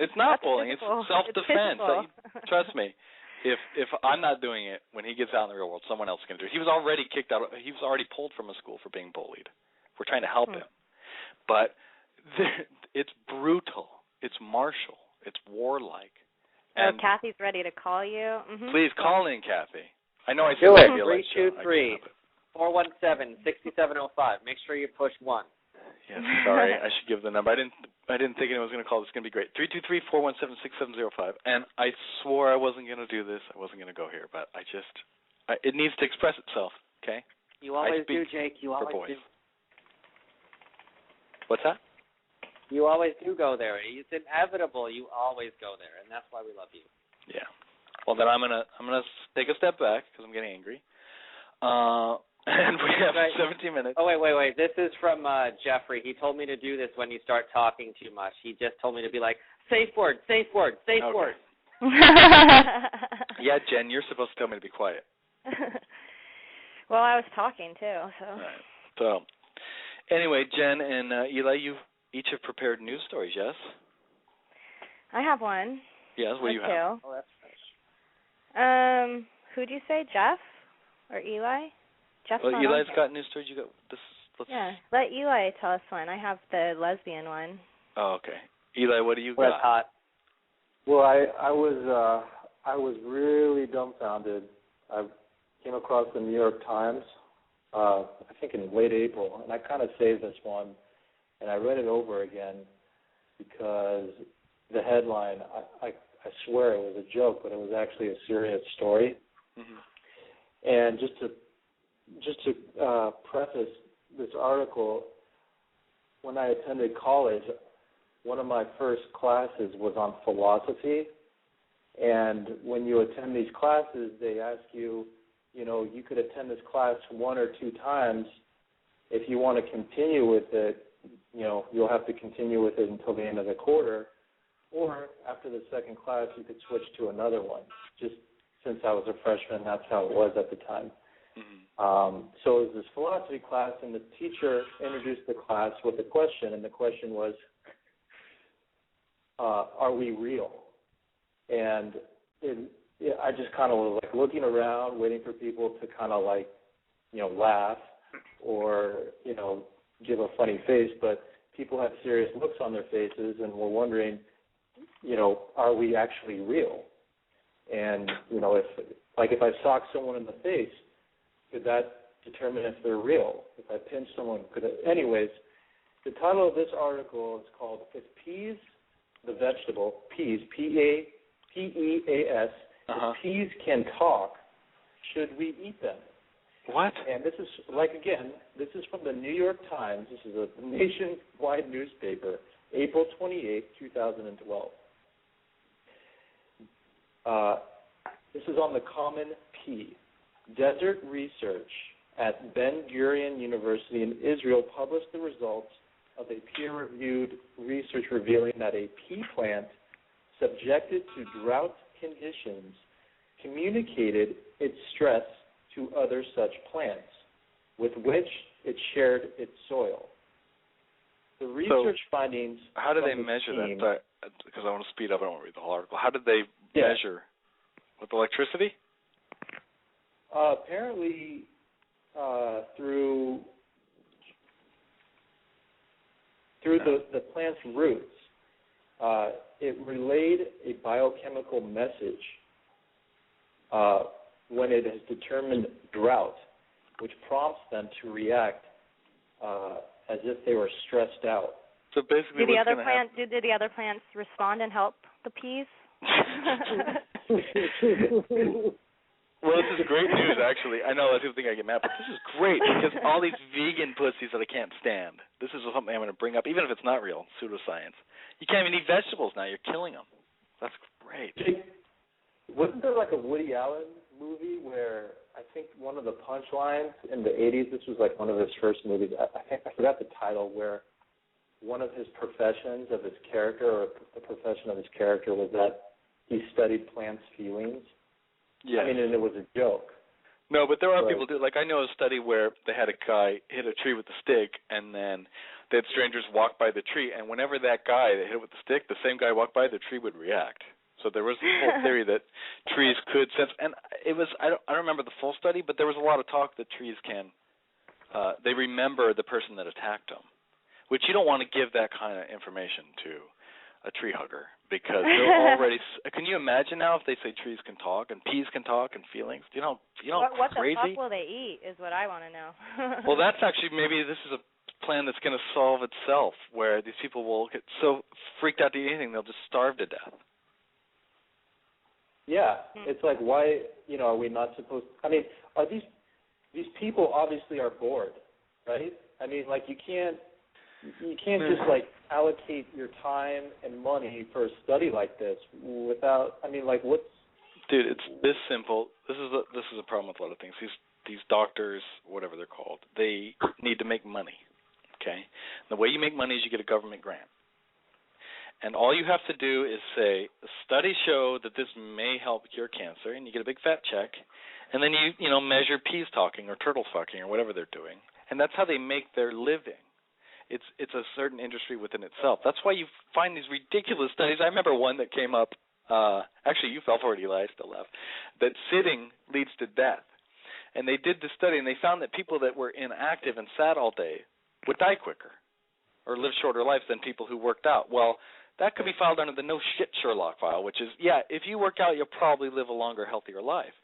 It's not bullying. It's self-defense. Trust me. If I'm not doing it, when he gets out in the real world, someone else is going to do it. He was already kicked out. He was already pulled from a school for being bullied. We're trying to help him. But it's brutal. It's martial. It's warlike. And Kathy's ready to call you. Mm-hmm. Please call in, Kathy. I know I said do it. like 323-417-6705. Make sure you push 1. Yes, sorry. I should give the number. I didn't think anyone was going to call. This is going to be great. 323-417-6705. And I swore I wasn't going to do this. I wasn't going to go here, but it needs to express itself, okay? You always do, Jake. You always do. What's that? You always do go there. It's inevitable. You always go there, and that's why we love you. Yeah. Well, then I'm gonna take a step back because I'm getting angry. And we have 17 minutes. Oh, wait. This is from Jeffrey. He told me to do this when you start talking too much. He just told me to be like, safe word. Yeah, Jen, you're supposed to tell me to be quiet. Well, I was talking too, so. All right. So, anyway, Jen and Eli, you each have prepared news stories, yes? I have one. Yes, what do you have? Oh, that's nice. Who'd you say, Jeff or Eli? Jeff's well, Eli's got news stories. You got this. Yeah, let Eli tell us one. I have the lesbian one. Oh, okay. Eli, what do you got? Hot. Well, I was really dumbfounded. I came across the New York Times, I think in late April, and I kind of saved this one, and I read it over again because the headline, I swear it was a joke, but it was actually a serious story. Mm-hmm. And just to preface this article, when I attended college, one of my first classes was on philosophy. And when you attend these classes, they ask you, you could attend this class 1 or 2 times. If you want to continue with it, you'll have to continue with it until the end of the quarter. Or after the second class, you could switch to another one. Just since I was a freshman, that's how it was at the time. Mm-hmm. So it was this philosophy class, and the teacher introduced the class with a question, and the question was, are we real? And I just kind of was like looking around, waiting for people to kind of like, laugh or, give a funny face, but people had serious looks on their faces and were wondering, are we actually real? And, if I sock someone in the face, could that determine if they're real? If I pinch someone, anyways, the title of this article is called If Peas, the Vegetable, peas, P-E-A-S, if peas can talk, should we eat them? What? And this is, like, again, this is from the New York Times. This is a nationwide newspaper, April 28, 2012. This is on the Common P. Desert Research at Ben-Gurion University in Israel published the results of a peer-reviewed research revealing that a pea plant subjected to drought conditions communicated its stress to other such plants, with which it shared its soil. The research findings. How do they measure that? Because I want to speed up. I don't want to read the whole article. How did they measure? With electricity? Apparently, through the plant's roots, it relayed a biochemical message when it has determined drought, which prompts them to react as if they were stressed out. So basically, did the other plants respond and help the peas? Well, this is great news, actually. I know a lot of people think I get mad, but this is great because all these vegan pussies that I can't stand, this is something I'm going to bring up, even if it's not real, pseudoscience. You can't even eat vegetables now. You're killing them. That's great. Wasn't there like a Woody Allen movie where I think one of the punchlines in the 80s, this was like one of his first movies, I forgot the title, where one of his professions of his character, or the profession of his character, was that he studied plants' feelings. Yeah. I mean, and it was a joke. No, but there are people do. Like, I know a study where they had a guy hit a tree with a stick, and then they had strangers walk by the tree, and whenever that guy that hit it with the stick, the same guy walked by, the tree would react. So there was this whole theory that trees could sense, and it was, I don't remember the full study, but there was a lot of talk that trees can, they remember the person that attacked them, which you don't want to give that kind of information to a tree hugger, because they're already. Can you imagine now if they say trees can talk and peas can talk and feelings? You know, what crazy. What the fuck will they eat? Is what I want to know. Well, that's actually, maybe this is a plan that's going to solve itself, where these people will get so freaked out to eat anything they'll just starve to death. Yeah, it's like, why? Are we not supposed? I mean, are these people obviously are bored, right? I mean, like you can't just like allocate your time and money for a study like this without. I mean, like what's? Dude, it's this simple. This is a problem with a lot of things. These doctors, whatever they're called, they need to make money. Okay, the way you make money is you get a government grant, and all you have to do is say, studies show that this may help cure cancer, and you get a big fat check, and then you measure peas talking or turtles talking or whatever they're doing, and that's how they make their living. It's a certain industry within itself. That's why you find these ridiculous studies. I remember one that came up, actually you fell for it, Eli, I still laugh, that sitting leads to death. And they did the study, and they found that people that were inactive and sat all day would die quicker or live shorter lives than people who worked out. Well, that could be filed under the no shit Sherlock file, which is, if you work out, you'll probably live a longer, healthier life.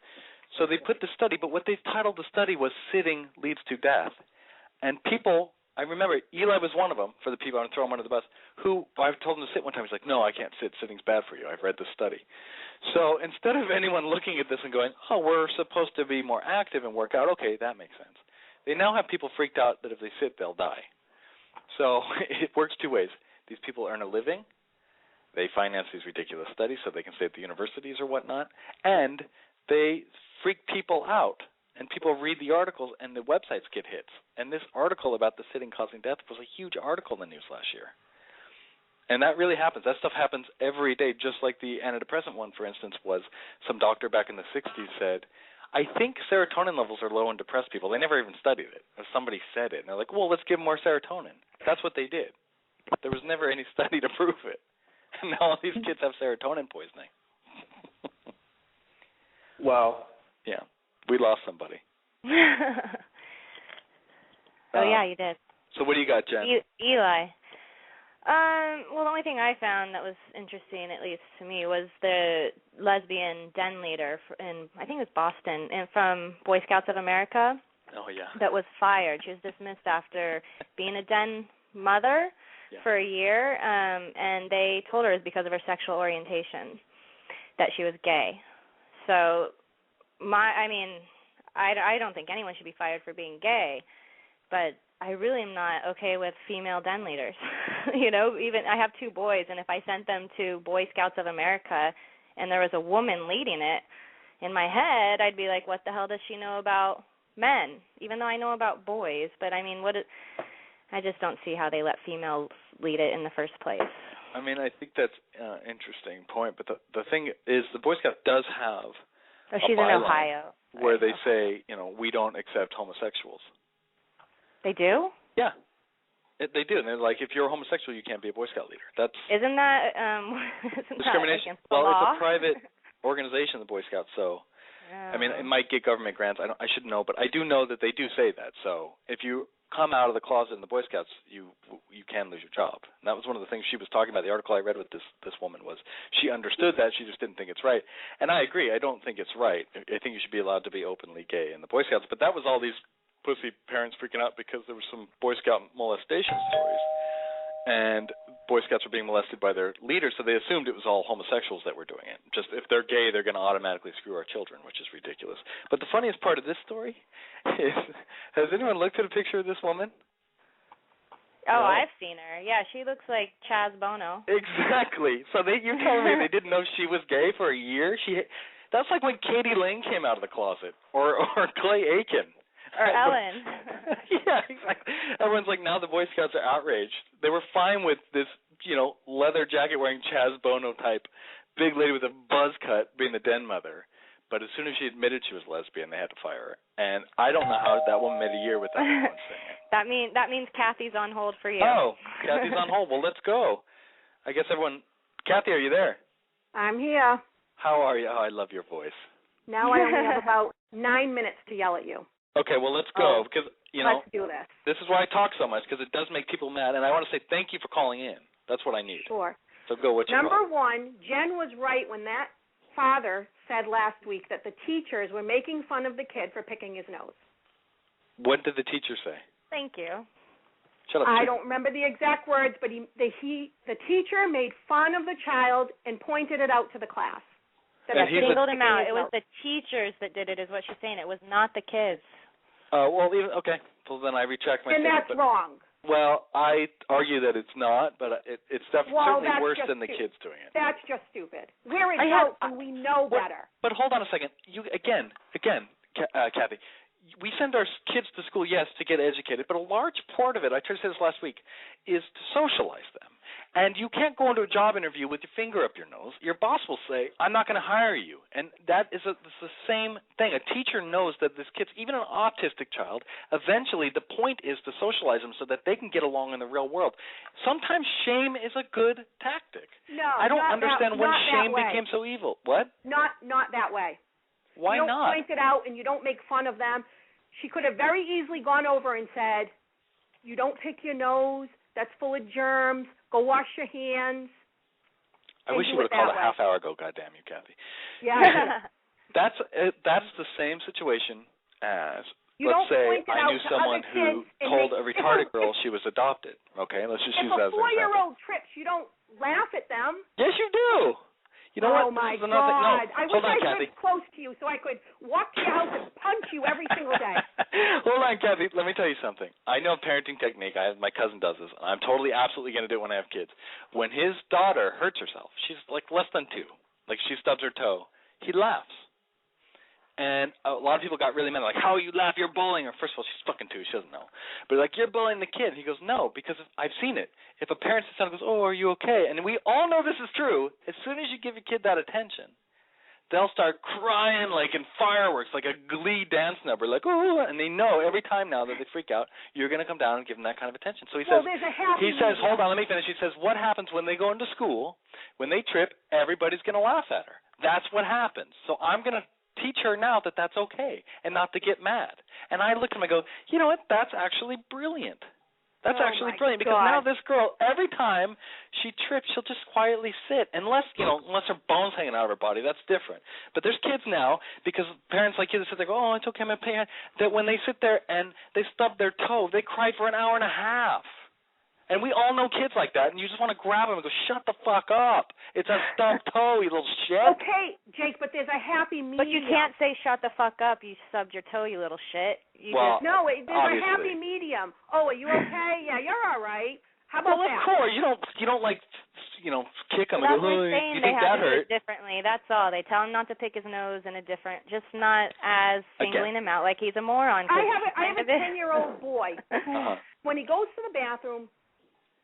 So they put the study, but what they titled the study was Sitting Leads to Death. And people... I remember Eli was one of them, for the people, I'm going to throw him under the bus, who I've told him to sit one time. He's like, no, I can't sit. Sitting's bad for you. I've read this study. So instead of anyone looking at this and going, oh, we're supposed to be more active and work out, okay, that makes sense. They now have people freaked out that if they sit, they'll die. So it works two ways. These people earn a living. They finance these ridiculous studies so they can stay at the universities or whatnot. And they freak people out. And people read the articles, and the websites get hits. And this article about the sitting causing death was a huge article in the news last year. And that really happens. That stuff happens every day, just like the antidepressant one, for instance, was some doctor back in the 60s said, I think serotonin levels are low in depressed people. They never even studied it. Or somebody said it. And they're like, well, let's give them more serotonin. That's what they did. There was never any study to prove it. And now all these kids have serotonin poisoning. Wow. Yeah. We lost somebody. Yeah, you did. So what do you got, Jen? Eli. Well, the only thing I found that was interesting, at least to me, was the lesbian den leader in, I think it was Boston, and from Boy Scouts of America. Oh, yeah. That was fired. She was dismissed after being a den mother for a year, and they told her it was because of her sexual orientation, that she was gay. So, I don't think anyone should be fired for being gay, but I really am not okay with female den leaders. Even I have 2 boys, and if I sent them to Boy Scouts of America and there was a woman leading it, in my head I'd be like, what the hell does she know about men? Even though I know about boys, but I mean, I just don't see how they let females lead it in the first place. I mean, I think that's an interesting point, but the thing is, the Boy Scout does have she's in Ohio. Where they say, we don't accept homosexuals. They do? Yeah. They do. And they're like, if you're a homosexual, you can't be a Boy Scout leader. Isn't that discrimination? That against the law? It's a private organization, the Boy Scouts, so I mean, it might get government grants. I should know, but I do know that they do say that. So if you come out of the closet in the Boy Scouts, you can lose your job. And that was one of the things she was talking about. The article I read with this woman was she understood that, she just didn't think it's right. And I agree. I don't think it's right. I think you should be allowed to be openly gay in the Boy Scouts. But that was all these pussy parents freaking out because there were some Boy Scout molestation stories. And Boy Scouts were being molested by their leaders, so they assumed it was all homosexuals that were doing it. Just if they're gay, they're going to automatically screw our children, which is ridiculous. But the funniest part of this story is, has anyone looked at a picture of this woman? Oh, no. I've seen her. Yeah, she looks like Chaz Bono. Exactly. So you're telling me they didn't know she was gay for a year? That's like when Katie Lang came out of the closet, or Clay Aiken. Or Ellen. Yeah, exactly. Everyone's like, now the Boy Scouts are outraged. They were fine with this, leather jacket wearing Chaz Bono type big lady with a buzz cut being the den mother. But as soon as she admitted she was lesbian, they had to fire her. And I don't know how that woman made a year without anyone saying it. That means Kathy's on hold for you. Oh, Kathy's on hold. Well, let's go. I guess everyone. Kathy, are you there? I'm here. How are you? Oh, I love your voice. Now I only have about 9 minutes to yell at you. Okay, well, let's go, because, let's do this. This is why I talk so much, because it does make people mad, and I want to say thank you for calling in. That's what I need. Sure. So go, what's your Number one, Jen was right when that father said last week that the teachers were making fun of the kid for picking his nose. What did the teacher say? Thank you. Shut up. I don't remember the exact words, but the teacher made fun of the child and pointed it out to the class. That singled him out. It was the teachers that did it, is what she's saying. It was not the kids. Okay. Well, then I retract my statement. And that's wrong. Well, I argue that it's not, but it's definitely worse than the kids doing it. That's just stupid. We're adults and we know better. But hold on a second. You again, Kathy. We send our kids to school, yes, to get educated, but a large part of it, I tried to say this last week, is to socialize them. And you can't go into a job interview with your finger up your nose. Your boss will say, I'm not going to hire you. And that is it's the same thing. A teacher knows that this kid's, even an autistic child, eventually the point is to socialize them so that they can get along in the real world. Sometimes shame is a good tactic. No, I don't understand when shame became so evil. What? Not that way. Why not? You don't point it out and you don't make fun of them. She could have very easily gone over and said, you don't pick your nose. That's full of germs. Go wash your hands. I wish you would have called a half hour ago, goddamn you, Kathy. Yeah. That's the same situation as, let's say, I knew someone who told a retarded girl she was adopted. Okay, let's just use that as an example. If a 4-year-old trips, you don't laugh at them. Yes, you do. You know what? Oh, my God. No, I wish I lived close to you so I could walk to your house and punch you every single day. Hold on, Kathy. Let me tell you something. I know a parenting technique. My cousin does this. I'm totally, absolutely going to do it when I have kids. When his daughter hurts herself, she's like less than 2, like she stubs her toe, he laughs. And a lot of people got really mad, like, how you laugh, you're bullying her. First of all, she's fucking 2, she doesn't know. But like, you're bullying the kid. He goes, no, because I've seen it. If a parent sits down and goes, oh, are you okay? And we all know this is true. As soon as you give your kid that attention, they'll start crying like in fireworks, like a glee dance number, like, oh, and they know every time now that they freak out, you're going to come down and give them that kind of attention. So he says, hold on, let me finish. He says, what happens when they go into school, when they trip, everybody's going to laugh at her. That's what happens. So I'm going to teach her now that that's okay and not to get mad. And I look at him and go, you know what, that's actually brilliant. That's actually brilliant because now this girl, every time she trips, she'll just quietly sit, unless her bones hanging out of her body. That's different. But there's kids now, because parents like kids sit there and go, oh, it's okay, I'm paying, that when they sit there and they stub their toe, they cry for an hour and a half. And we all know kids like that, and you just want to grab them and go, shut the fuck up. It's a stubbed toe, you little shit. Okay, Jake, but there's a happy medium. But you can't say shut the fuck up, you stubbed your toe, you little shit. No, there's obviously. a happy medium. Oh, are you okay? Yeah, you're all right. How about that? Well, of course. You don't like, kick him and go, saying you think that hurt? Do it differently. That's all. They tell him not to pick his nose in a different, just not as singling him out like he's a moron. I have a 10-year-old boy. Uh-huh. When he goes to the bathroom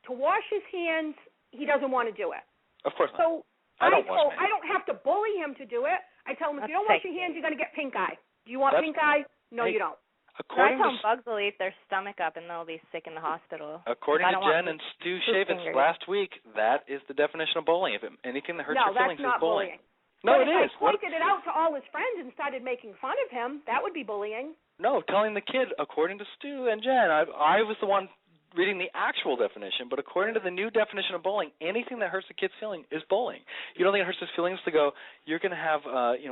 to wash his hands, he doesn't want to do it. Of course not. So I don't have to bully him to do it. I tell him, if you don't wash your hands, you're going to get pink eye. Do you want pink eye? No, you don't. I tell them bugs will eat their stomach up and they'll be sick in the hospital. According to Jen and Stu Shavitz last week, that is the definition of bullying. If anything that hurts your feelings is bullying. No, it is. But if I pointed it out to all his friends and started making fun of him, that would be bullying. No, telling the kid, according to Stu and Jen, I was the one reading the actual definition, but according to the new definition of bullying, anything that hurts a kid's feeling is bullying. You don't think it hurts his feelings to go, you're going to have,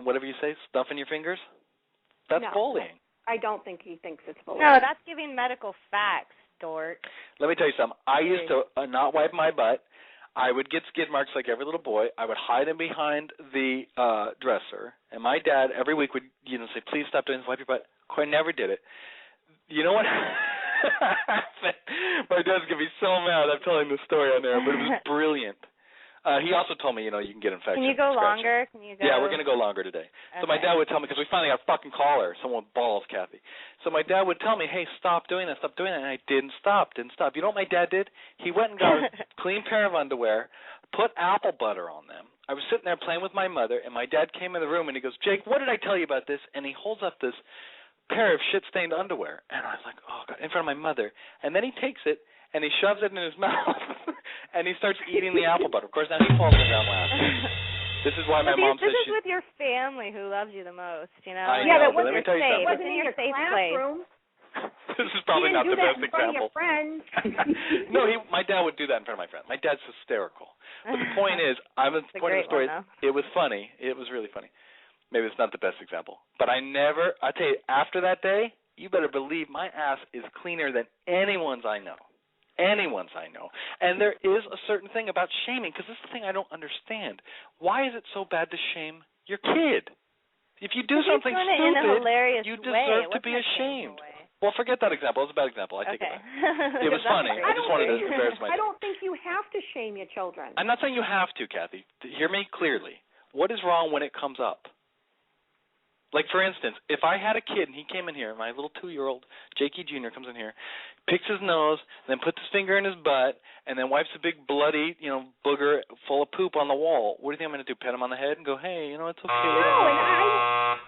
whatever you say, stuff in your fingers? That's bullying. I don't think he thinks it's bullying. No, that's giving medical facts, dork. Let me tell you something. I used to not wipe my butt. I would get skid marks like every little boy. I would hide them behind the dresser. And my dad every week would say, please stop doing this, wipe your butt. I never did it. You know what happened? My dad's going to be so mad I'm telling this story on there, but it was brilliant. He also told me, you can get infections. Can you go longer? Yeah, we're going to go longer today. Okay. So my dad would tell me, because we finally got a fucking caller, someone with balls, Kathy. So my dad would tell me, hey, stop doing that, and I didn't stop. You know what my dad did? He went and got a clean pair of underwear, put apple butter on them. I was sitting there playing with my mother, and my dad came in the room, and he goes, Jake, what did I tell you about this? And he holds up this pair of shit-stained underwear. And I was like, oh, God, in front of my mother. And then he takes it, and he shoves it in his mouth, and he starts eating the apple butter. Of course, now he falls on the ground laughing. This is why my mom says this is with your family who loves you the most, I know, but let me tell you something. It wasn't in your safe place. This is probably not the best example. Your friends. No, my dad would do that in front of my friends. My dad's hysterical. But the point is, I'm at the point of the story. It was funny. It was really funny. Maybe it's not the best example. But I tell you, after that day, you better believe my ass is cleaner than anyone's I know. And there is a certain thing about shaming, because this is the thing I don't understand. Why is it so bad to shame your kid? If you do something stupid, you deserve to be ashamed. Well, forget that example. It's a bad example. I take it back. It was funny. I just wanted to embarrass myself. I don't think you have to shame your children. I'm not saying you have to, Kathy. Hear me clearly. What is wrong when it comes up? Like, for instance, if I had a kid and he came in here, my little 2-year-old, Jakey Jr. comes in here, picks his nose, then puts his finger in his butt, and then wipes a big bloody, booger full of poop on the wall, what do you think I'm going to do, pat him on the head and go, hey, it's okay. No, and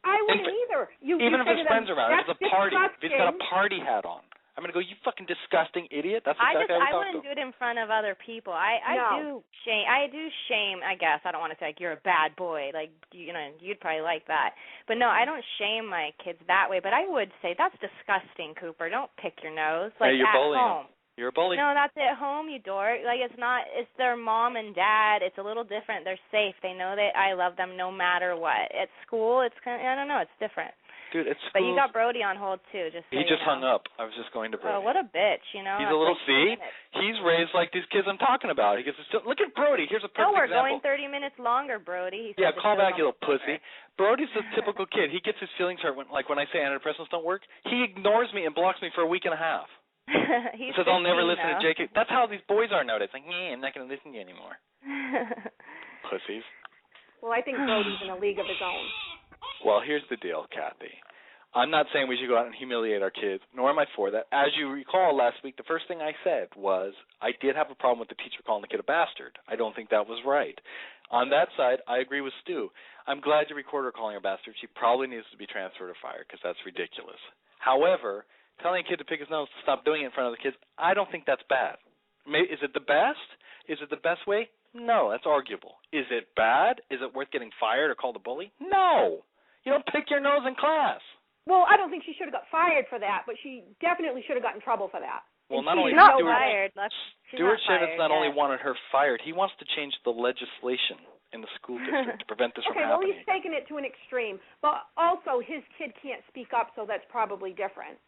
I wouldn't either. Even if his friends are around, if it's a party, if he's got a party hat on, I'm going to go, you fucking disgusting idiot. That's exactly how I wouldn't do it in front of other people. I do shame, I guess. I don't want to say, like, you're a bad boy. Like, you'd probably like that. But, no, I don't shame my kids that way. But I would say, that's disgusting, Cooper. Don't pick your nose. Like, you're at bullying home. You're a bully. No, that's at home, you dork. Like, it's their mom and dad. It's a little different. They're safe. They know that I love them no matter what. At school, it's kind of, I don't know, it's different. Dude, it's But you got Brody on hold, too. He just hung up. I was just going to Brody. Oh, what a bitch, He's a little, he's raised like these kids I'm talking about. He goes, look at Brody. Here's a perfect example. No, we're going 30 minutes longer, Brody. Call back, you little pussy. Brody's the typical kid. He gets his feelings hurt when I say antidepressants don't work. He ignores me and blocks me for a week and a half. He says, I'll never listen to Jake. That's how these boys are nowadays. Like, I'm not going to listen to you anymore. Pussies. Well, I think Brody's in a league of his own. Well, here's the deal, Kathy. I'm not saying we should go out and humiliate our kids, nor am I for that. As you recall last week, the first thing I said was I did have a problem with the teacher calling the kid a bastard. I don't think that was right. On that side, I agree with Stu. I'm glad you recorded her calling her a bastard. She probably needs to be transferred or fired because that's ridiculous. However, telling a kid to pick his nose to stop doing it in front of the kids, I don't think that's bad. Is it the best? Is it the best way? No, that's arguable. Is it bad? Is it worth getting fired or called a bully? No. You don't pick your nose in class. Well, I don't think she should have got fired for that, but she definitely should have got in trouble for that. Well, not only Stuart Shavitz not only wanted her fired, he wants to change the legislation in the school district to prevent this from happening. Okay, well, he's taken it to an extreme. But also, his kid can't speak up, so that's probably different.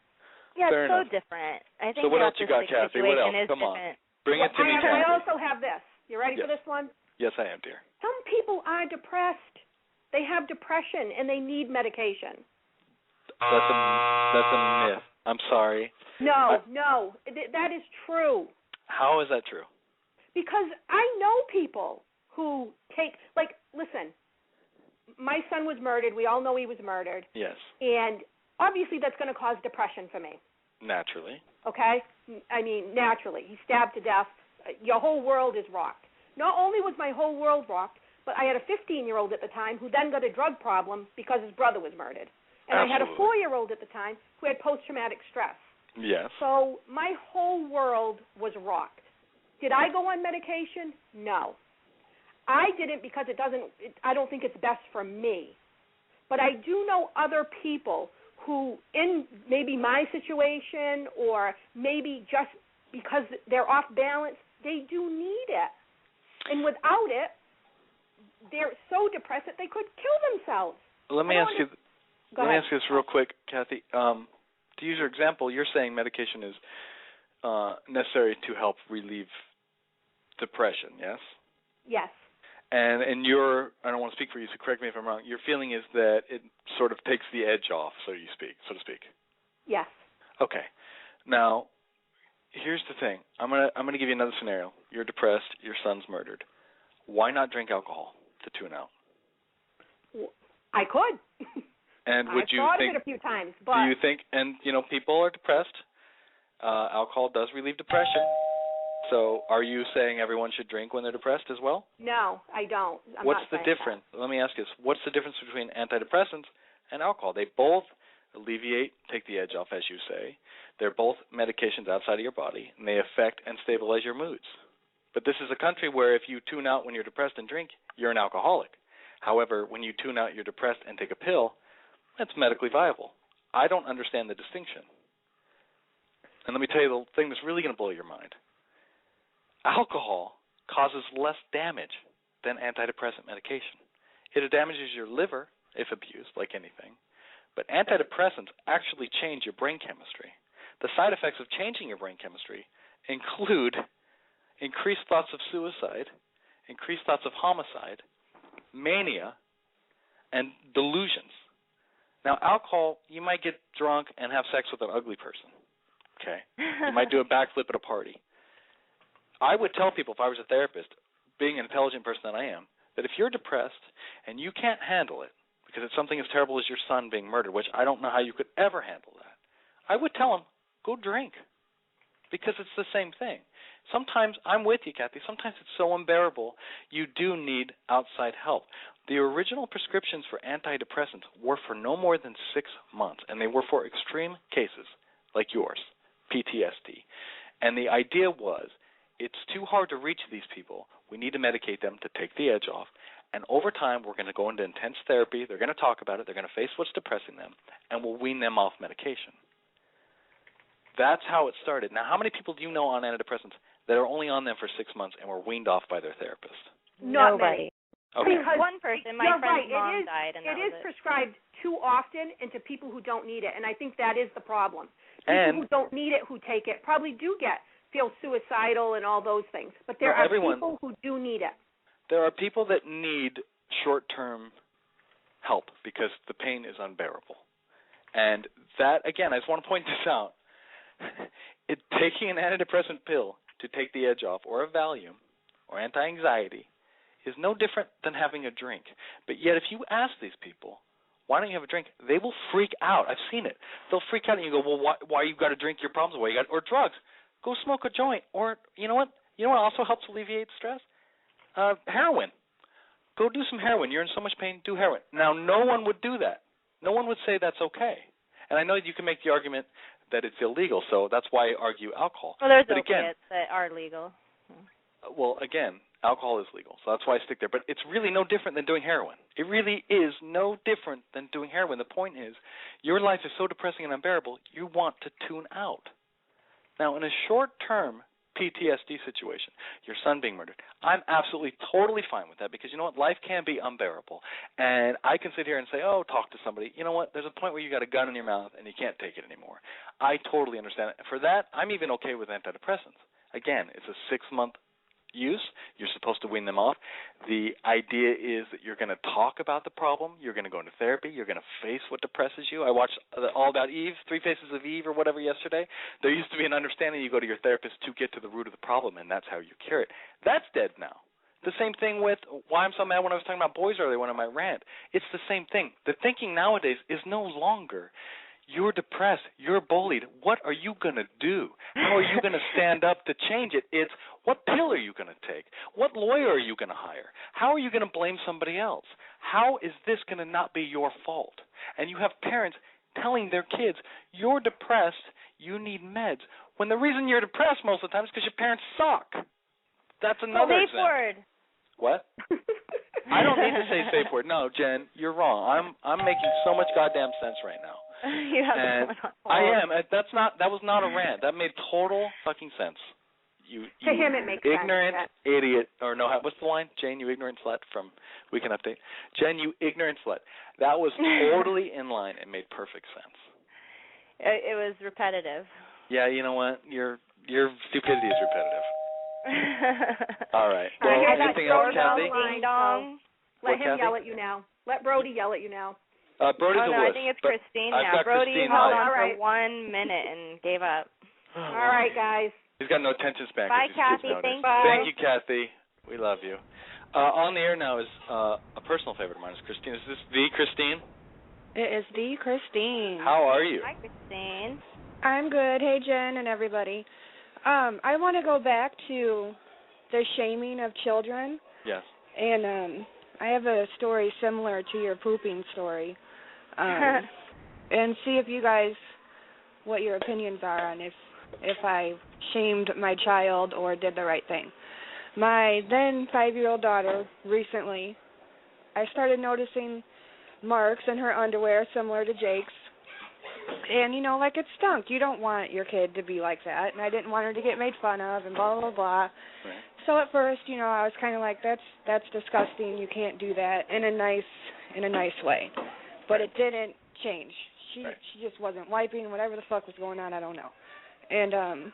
Yeah, Fair it's so enough. different. I think So what else you got, autistic Kathy? What else? situation is Come on. different. Bring it to me, I Kathy. also have this. You ready for Yes. this one? Yes, I am, dear. Some people are depressed. They have depression and they need medication. That's a myth. I'm sorry. No, that is true. How is that true? Because I know people who take, like, listen, my son was murdered. We all know he was murdered. Yes. And obviously that's going to cause depression for me. Naturally. Okay? I mean, naturally. He's stabbed to death. Your whole world is rocked. Not only was my whole world rocked, but I had a 15-year-old at the time who then got a drug problem because his brother was murdered. And Absolutely. I had a 4-year-old at the time who had post-traumatic stress. Yes. So my whole world was rocked. Did I go on medication? No. I didn't because I don't think it's best for me. But I do know other people who, in maybe my situation or maybe just because they're off balance, they do need it. And without it, they're so depressed that they could kill themselves. Let me ask you this real quick, Kathy. To use your example, you're saying medication is necessary to help relieve depression, yes? Yes. And I don't want to speak for you, so correct me if I'm wrong, your feeling is that it sort of takes the edge off, so to speak. Yes. Okay. Now, here's the thing. I'm gonna give you another scenario. You're depressed, your son's murdered. Why not drink alcohol to tune out? I could. And would you thought think, of it a few times, but do you think, and people are depressed, alcohol does relieve depression, so are you saying everyone should drink when they're depressed as well? no, I don't. What's the difference? Let me ask you this. What's the difference between antidepressants and alcohol? They both alleviate, take the edge off, as you say. They're both medications outside of your body, and they affect and stabilize your moods. But this is a country where if you tune out when you're depressed and drink, you're an alcoholic. However, when you tune out, you're depressed and take a pill, that's medically viable. I don't understand the distinction. And let me tell you the thing that's really going to blow your mind. Alcohol causes less damage than antidepressant medication. It damages your liver if abused, like anything. But antidepressants actually change your brain chemistry. The side effects of changing your brain chemistry include increased thoughts of suicide, increased thoughts of homicide, mania, and delusions. Now, alcohol, you might get drunk and have sex with an ugly person. Okay? You might do a backflip at a party. I would tell people, if I was a therapist, being an intelligent person that I am, that if you're depressed and you can't handle it, because it's something as terrible as your son being murdered, which I don't know how you could ever handle that, I would tell him, go drink, because it's the same thing. Sometimes, I'm with you, Kathy, sometimes it's so unbearable, you do need outside help. The original prescriptions for antidepressants were for no more than 6 months, and they were for extreme cases like yours, PTSD. And the idea was, it's too hard to reach these people. We need to medicate them to take the edge off. And over time, we're going to go into intense therapy. They're going to talk about it. They're going to face what's depressing them, and we'll wean them off medication. That's how it started. Now, how many people do you know on antidepressants that are only on them for 6 months and were weaned off by their therapist? Nobody. Okay. Because one person, my friend's mom died, and it is prescribed too often and to people who don't need it, and I think that is the problem. People who don't need it, who take it, probably do feel suicidal and all those things. But there are people who do need it. There are people that need short-term help because the pain is unbearable. And that, again, I just want to point this out. Taking an antidepressant pill to take the edge off, or a Valium, or anti-anxiety, is no different than having a drink. But yet if you ask these people, why don't you have a drink, they will freak out. I've seen it. They'll freak out and you go, well, why you got to drink your problems away? Or drugs. Go smoke a joint. Or, you know what? You know what also helps alleviate stress? Heroin. Go do some heroin. You're in so much pain, do heroin. Now, no one would do that. No one would say that's okay. And I know you can make the argument that it's illegal, so that's why I argue alcohol. Well, there's but opiates that are legal. Well, again, alcohol is legal, so that's why I stick there. But it's really no different than doing heroin. It really is no different than doing heroin. The point is, your life is so depressing and unbearable, you want to tune out. Now, in a short term, PTSD situation, your son being murdered, I'm absolutely, totally fine with that because you know what? Life can be unbearable. And I can sit here and say, oh, talk to somebody. You know what? There's a point where you got a gun in your mouth and you can't take it anymore. I totally understand it. For that, I'm even okay with antidepressants. Again, it's a 6-month use. You're supposed to wean them off. The idea is that you're going to talk about the problem. You're going to go into therapy. You're going to face what depresses you. I watched All About Eve, 3 Faces of Eve or whatever yesterday. There used to be an understanding you go to your therapist to get to the root of the problem, and that's how you cure it. That's dead now. The same thing with why I'm so mad when I was talking about boys earlier when I might rant. It's the same thing. The thinking nowadays is no longer you're depressed, you're bullied, what are you going to do? How are you going to stand up to change it? It's what pill are you going to take? What lawyer are you going to hire? How are you going to blame somebody else? How is this going to not be your fault? And you have parents telling their kids, you're depressed, you need meds, when the reason you're depressed most of the time is because your parents suck. That's another safe example. word. What? I don't need to say safe word. No, Jen, you're wrong. I'm making so much goddamn sense right now. You have and I am. That was not a rant. That made total fucking sense. You to him it makes ignorant sense. idiot. Or no, what's the line? Jane, you ignorant slut from Weekend Update. Jen, you ignorant slut. That was totally in line. It made perfect sense. It was repetitive. Yeah, you know what? Your stupidity is repetitive. All right. Well, anything else, Kathy? Ding dong. Let him yell at you now. Let Brody yell at you now. Brody's a wuss. I think it's Christine now. I've got Brody Christine held now. on for 1 minute and gave up. All right, guys. He's got no attention span. Bye, Kathy. Thank you, Kathy. We love you. On the air now is a personal favorite of mine is Christine. Is this the Christine? It is the Christine. How are you? Hi, Christine. I'm good. Hey, Jen and everybody. I want to go back to the shaming of children. Yes. And I have a story similar to your pooping story. And see if you guys, what your opinions are on if I shamed my child or did the right thing. My then 5-year-old daughter, recently, I started noticing marks in her underwear similar to Jake's. And, you know, like it stunk. You don't want your kid to be like that. And I didn't want her to get made fun of and blah, blah, blah. Right. So at first, you know, I was kind of like, that's disgusting. You can't do that in a nice way. But it didn't change. She just wasn't wiping. Whatever the fuck was going on, I don't know. And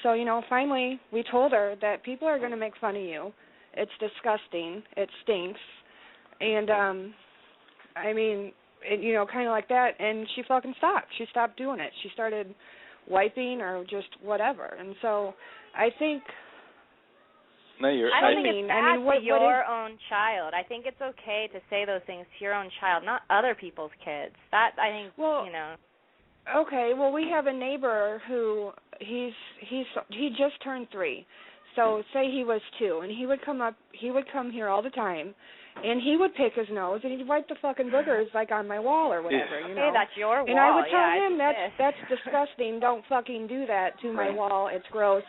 so, you know, finally we told her that people are going to make fun of you. It's disgusting. It stinks. And, I mean, you know, kind of like that. And she fucking stopped. She stopped doing it. She started wiping or just whatever. And so I think... I don't think it's bad to your own child. I think it's okay to say those things to your own child, not other people's kids. That, I think, you know. Okay, well, we have a neighbor who he just turned 3. So say he was 2, and he would come here all the time, and he would pick his nose, and he'd wipe the fucking boogers, like, on my wall or whatever, you know. Hey, that's your wall. And I would tell him, that's disgusting. Don't fucking do that to my wall. It's gross.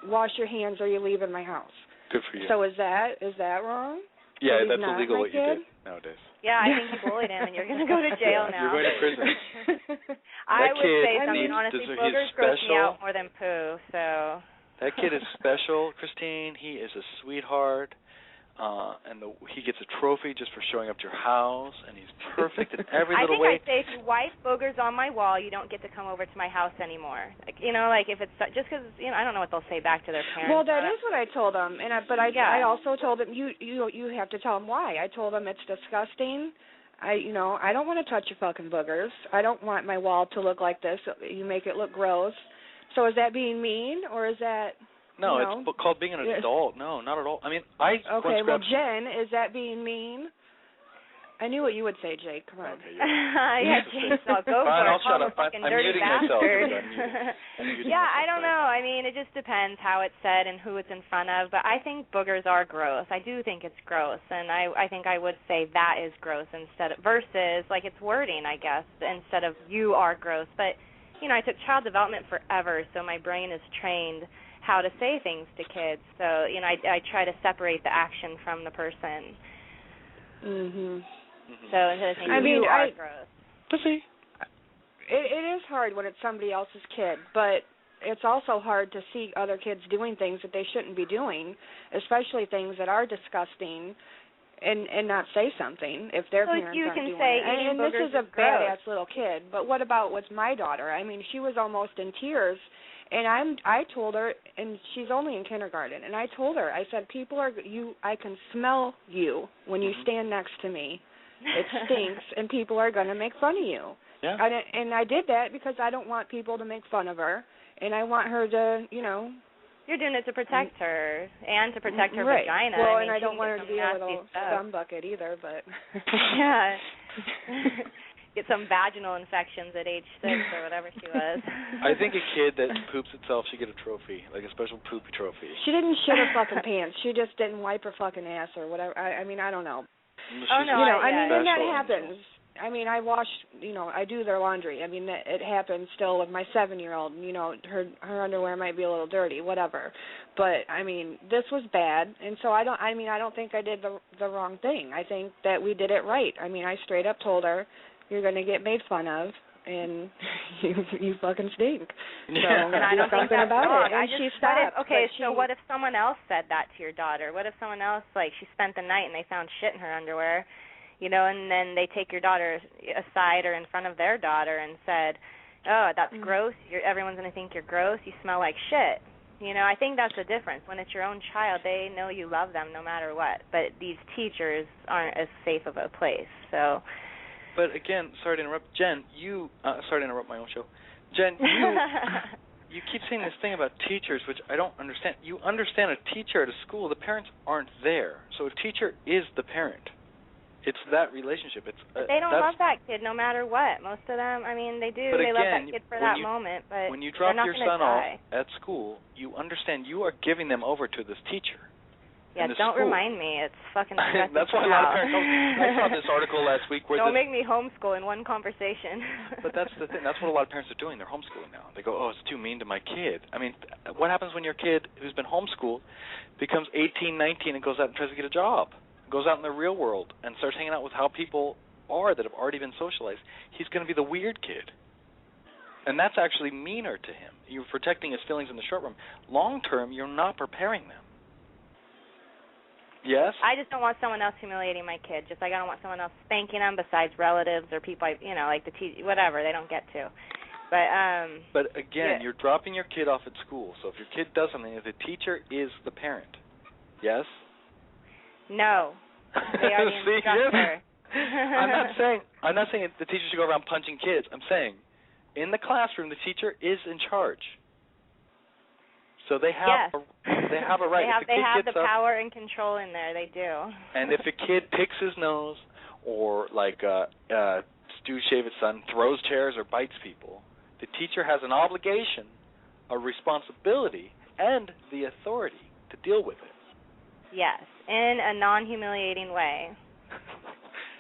Wash your hands or you leave in my house. Good for you. So is that wrong? Yeah, that's illegal what you did nowadays. Yeah, I think you bullied him, and you're going to go to jail now. You're going to prison. I would say something, honestly, boogers gross me out more than poo, so... That kid is special, Christine. He is a sweetheart. And he gets a trophy just for showing up to your house, and he's perfect in every little way. I think I'd say if you wipe boogers on my wall, you don't get to come over to my house anymore. Like, you know, like if it's just because, you know, I don't know what they'll say back to their parents. Well, that is what I told them, I also told them you have to tell them why. I told them it's disgusting. I don't want to touch your fucking boogers. I don't want my wall to look like this. You make it look gross. So is that being mean, or is that? No, it's called being an adult. No, not at all. I mean, Okay, well, Jen, is that being mean? I knew what you would say, Jake. Come on. Okay, yeah, Jake, I'll go for it. I'll shut up. I'm muting myself. Yeah, I don't know. I mean, it just depends how it's said and who it's in front of. But I think boogers are gross. I do think it's gross, and I think I would say that is gross versus like it's wording, I guess, instead of you are gross. But you know, I took child development forever, so my brain is trained how to say things to kids. So, you know, I try to separate the action from the person. So instead of saying you are gross. Pussy. It is hard when it's somebody else's kid, but it's also hard to see other kids doing things that they shouldn't be doing, especially things that are disgusting, and not say something if their parents aren't doing it. And this is a badass little kid, but what about with my daughter? I mean, she was almost in tears, and I told her, and she's only in kindergarten, and I told her, I said, I can smell you when you stand next to me. It stinks, and people are going to make fun of you. Yeah. And I did that because I don't want people to make fun of her, and I want her to, You're doing it to protect her and to protect her vagina. Well, I don't want her to be a little scum bucket either, but... Yeah. Get some vaginal infections at age 6 or whatever she was. I think a kid that poops itself should get a trophy, like a special poopy trophy. She didn't shit her fucking pants. She just didn't wipe her fucking ass or whatever. I mean, I don't know. And that happens. I mean, I wash, I do their laundry. I mean, it happens still with my 7-year-old. Her underwear might be a little dirty, whatever. But I mean, this was bad, and so I don't think I did the wrong thing. I think that we did it right. I mean, I straight up told her, "You're going to get made fun of, and you fucking stink." So and I don't think that's wrong. And she stopped. So what if someone else said that to your daughter? What if someone else, she spent the night and they found shit in her underwear? And then they take your daughter aside or in front of their daughter and said, "Oh, that's gross. Everyone's going to think you're gross. You smell like shit." I think that's the difference. When it's your own child, they know you love them no matter what. But these teachers aren't as safe of a place. So. But again, sorry to interrupt, Jen. Sorry to interrupt my own show. Jen, you keep saying this thing about teachers, which I don't understand. You understand a teacher at a school, the parents aren't there. So a teacher is the parent. It's that relationship. But they don't love that kid no matter what. Most of them, they do. They love that kid for that moment, but when you drop your son off at school, you understand you are giving them over to this teacher. Yeah, don't remind me. It's fucking stressful. That's why a lot of parents I saw this article last week where don't make me homeschool in one conversation. But that's the thing. That's what a lot of parents are doing. They're homeschooling now. They go, "Oh, it's too mean to my kid." I mean, what happens when your kid who's been homeschooled becomes 18, 19 and goes out and tries to get a job? Goes out in the real world and starts hanging out with how people are that have already been socialized? He's going to be the weird kid. And that's actually meaner to him. You're protecting his feelings in the short run. Long term, you're not preparing them. Yes? I just don't want someone else humiliating my kid. Just like I don't want someone else spanking them besides relatives or people, like the teacher, whatever, they don't get to. But again, you're dropping your kid off at school. So if your kid does something, the teacher is the parent. Yes? No. They are the instructor. I'm not saying the teacher should go around punching kids. I'm saying in the classroom the teacher is in charge. So they have they have a right. They have the power and control in there. They do. And if a kid picks his nose or Stu shave his son, throws chairs or bites people, the teacher has an obligation, a responsibility, and the authority to deal with it. Yes, in a non-humiliating way.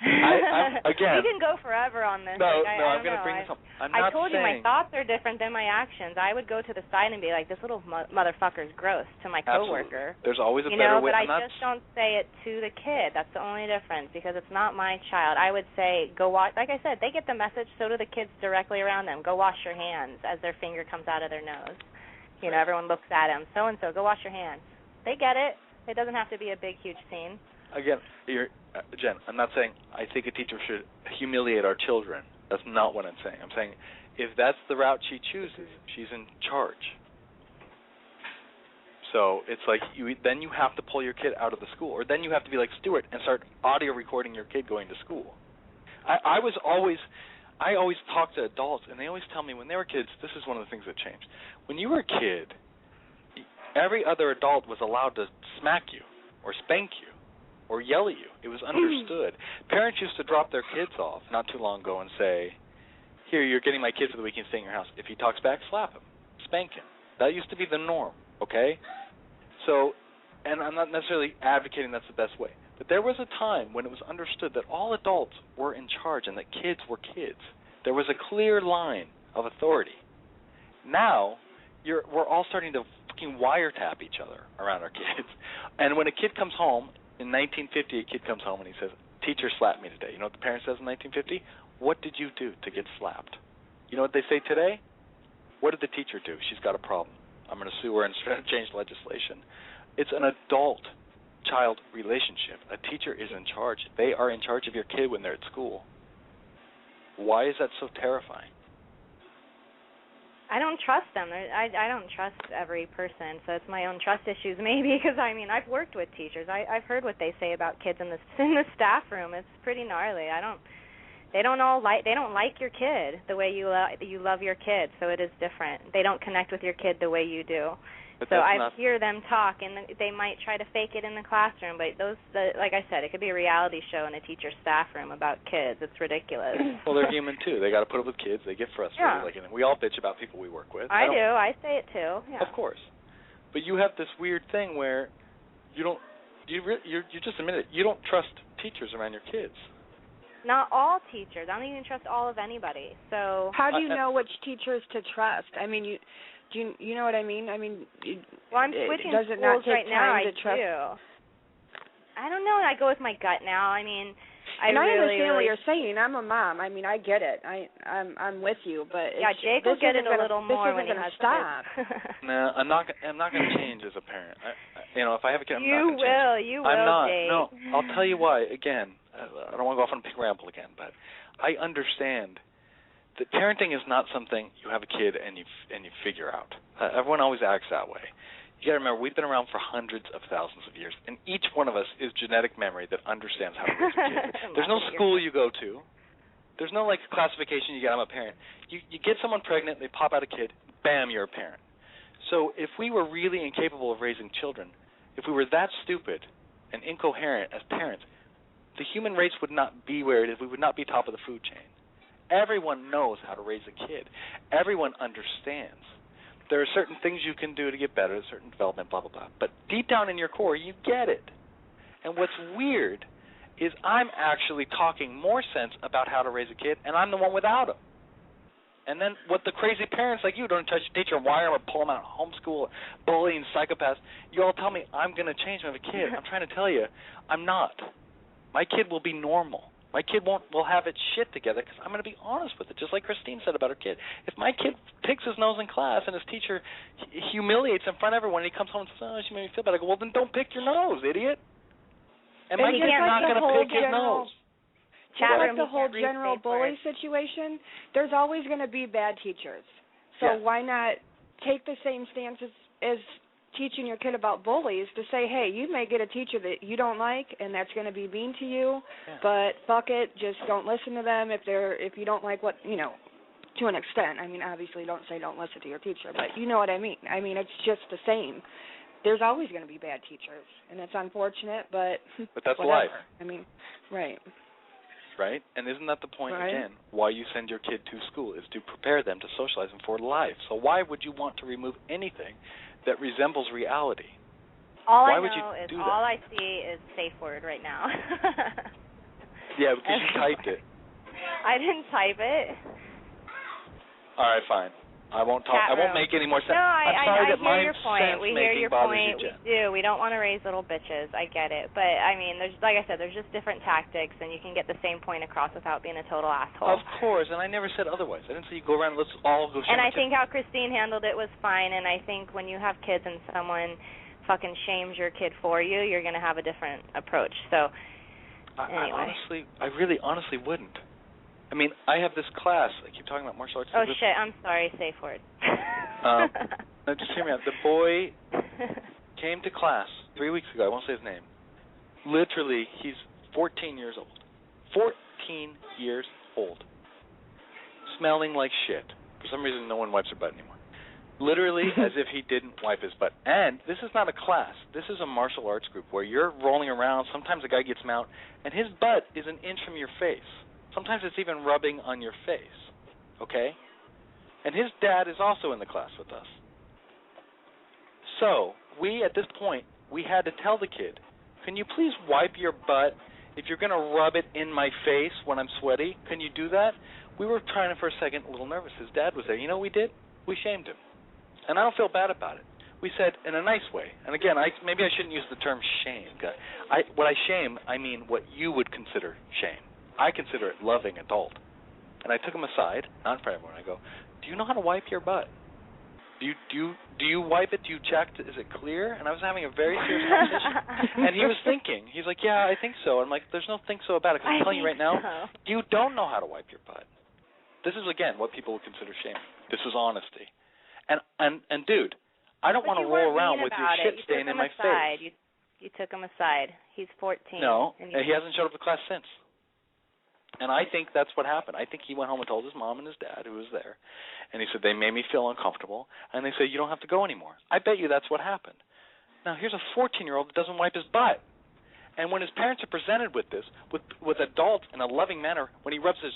Again, we can go forever on this. I'm going to bring this up. I told you my thoughts are different than my actions. I would go to the side and be like, "This little motherfucker's gross" to my coworker. Absolutely. There's always a better way. But I just don't say it to the kid. That's the only difference because it's not my child. I would say, go wash. Like I said, they get the message. So do the kids directly around them. Go wash your hands as their finger comes out of their nose. Everyone looks at him. So and so, go wash your hands. They get it. It doesn't have to be a big, huge scene. Again, Jen, I'm not saying I think a teacher should humiliate our children. That's not what I'm saying. I'm saying if that's the route she chooses, she's in charge. So it's like then you have to pull your kid out of the school, or then you have to be like Stuart and start audio recording your kid going to school. I always talk to adults, and they always tell me when they were kids, this is one of the things that changed. When you were a kid, every other adult was allowed to smack you or spank you or yell at you. It was understood. Parents used to drop their kids off not too long ago and say, "Here, you're getting my kid for the weekend, staying in your house. If he talks back, slap him, spank him." That used to be the norm, okay? So, and I'm not necessarily advocating that's the best way, but there was a time when it was understood that all adults were in charge and that kids were kids. There was a clear line of authority. Now, we're all starting to fucking wiretap each other around our kids. And when a kid comes home, in 1950, a kid comes home and he says, "Teacher slapped me today." You know what the parent says in 1950? "What did you do to get slapped?" You know what they say today? What did the teacher do? She's got a problem. I'm going to sue her and change legislation. It's an adult-child relationship. A teacher is in charge. They are in charge of your kid when they're at school. Why is that so terrifying? I don't trust them. I don't trust every person, so it's my own trust issues maybe. Because I mean, I've worked with teachers. I've heard what they say about kids in the staff room. It's pretty gnarly. They don't like your kid the way you love your kid. So it is different. They don't connect with your kid the way you do. But so I hear them talk, and they might try to fake it in the classroom. But like I said, it could be a reality show in a teacher's staff room about kids. It's ridiculous. Well, they're human too. They got to put up with kids. They get frustrated. Yeah. Like, we all bitch about people we work with. I do. I say it too. Yeah. Of course. But you have this weird thing where you just admit it. You don't trust teachers around your kids. Not all teachers. I don't even trust all of anybody. So how do you know which teachers to trust? I mean, you know what I mean? I mean, well, I'm switching does it not schools take right now. time to trust? I don't know. I go with my gut now. I mean, I understand really what you're saying. I'm a mom. I mean, I get it. I'm with you, but yeah, Jake will get it a little more when he has stop. No, I'm not going to change as a parent. If I have a kid, I'm you not going to change. You will. I'm not. Jake. No, I'll tell you why. Again, I don't want to go off on a big ramble again, but I understand that parenting is not something you have a kid and you figure out. Everyone always acts that way. You got to remember, we've been around for hundreds of thousands of years, and each one of us is genetic memory that understands how to raise a kid. There's no school you go to. There's no classification you get. I'm a parent. You get someone pregnant, they pop out a kid, bam, you're a parent. So if we were really incapable of raising children, if we were that stupid and incoherent as parents, the human race would not be where it is. We would not be top of the food chain. Everyone knows how to raise a kid. Everyone understands. There are certain things you can do to get better, certain development, blah, blah, blah. But deep down in your core, you get it. And what's weird is I'm actually talking more sense about how to raise a kid, and I'm the one without them. And then what the crazy parents like you don't touch your teacher and wire them or pull them out of homeschool, bullying, psychopaths, you all tell me I'm going to change when I have a kid. I'm trying to tell you, I'm not. My kid will be normal. My kid will have its shit together because I'm going to be honest with it, just like Christine said about her kid. If my kid picks his nose in class and his teacher humiliates in front of everyone and he comes home and says, oh, she made me feel bad, I go, well, then don't pick your nose, idiot. And my kid's not going to pick his nose. Like the whole general bully situation, there's always going to be bad teachers. So why not take the same stance as teaching your kid about bullies to say, hey, you may get a teacher that you don't like and that's going to be mean to you, but fuck it, just don't listen to them if you don't like what, to an extent. I mean, obviously don't say don't listen to your teacher, but you know what I mean. I mean, it's just the same. There's always going to be bad teachers, and it's unfortunate, but that's whatever. life. I mean, right. Right? And isn't that the point, again, why you send your kid to school is to prepare them to socialize them for life. So why would you want to remove anything that resembles reality? All why I would know you is do all that? I see is safe word right now. Yeah, because you typed it. I didn't type it. All right, fine. I won't talk. I won't make any more sense. No, I'm sorry that hear your point. We hear your point. You, we do. We don't want to raise little bitches. I get it. But, I mean, there's like I said, there's just different tactics, and you can get the same point across without being a total asshole. Of course, and I never said otherwise. I didn't say you go around and let's all go. And I think how Christine handled it was fine, and I think when you have kids and someone fucking shames your kid for you, you're going to have a different approach. So, anyway. I really honestly wouldn't. I mean, I have this class. I keep talking about martial arts. Oh, shit. I'm sorry. Safe word. No, just hear me out. The boy came to class 3 weeks ago. I won't say his name. Literally, he's 14 years old. 14 years old. Smelling like shit. For some reason, no one wipes their butt anymore. Literally as if he didn't wipe his butt. And this is not a class. This is a martial arts group where you're rolling around. Sometimes a guy gets him out, and his butt is an inch from your face. Sometimes it's even rubbing on your face, okay? And his dad is also in the class with us. So at this point, we had to tell the kid, can you please wipe your butt? If you're going to rub it in my face when I'm sweaty, can you do that? We were trying to, for a second, a little nervous. His dad was there. You know what we did? We shamed him. And I don't feel bad about it. We said, in a nice way. And again, maybe I shouldn't use the term shame. What I shame, I mean what you would consider shame. I consider it loving adult. And I took him aside, not in front of everyone. I go, do you know how to wipe your butt? Do you wipe it? Do you check? Is it clear? And I was having a very serious conversation. And he was thinking. He's like, yeah, I think so. I'm like, there's no think so about it. Because I'm telling you right now, you don't know how to wipe your butt. This is, again, what people would consider shaming. This is honesty. And dude, I don't want to roll around with your shit stain in my face. You took him aside. He's 14. No, and he hasn't showed up to class since. And I think that's what happened. I think he went home and told his mom and his dad, who was there, and he said, they made me feel uncomfortable, and they said, you don't have to go anymore. I bet you that's what happened. Now, here's a 14-year-old that doesn't wipe his butt. And when his parents are presented with this, with adults in a loving manner, when he rubs his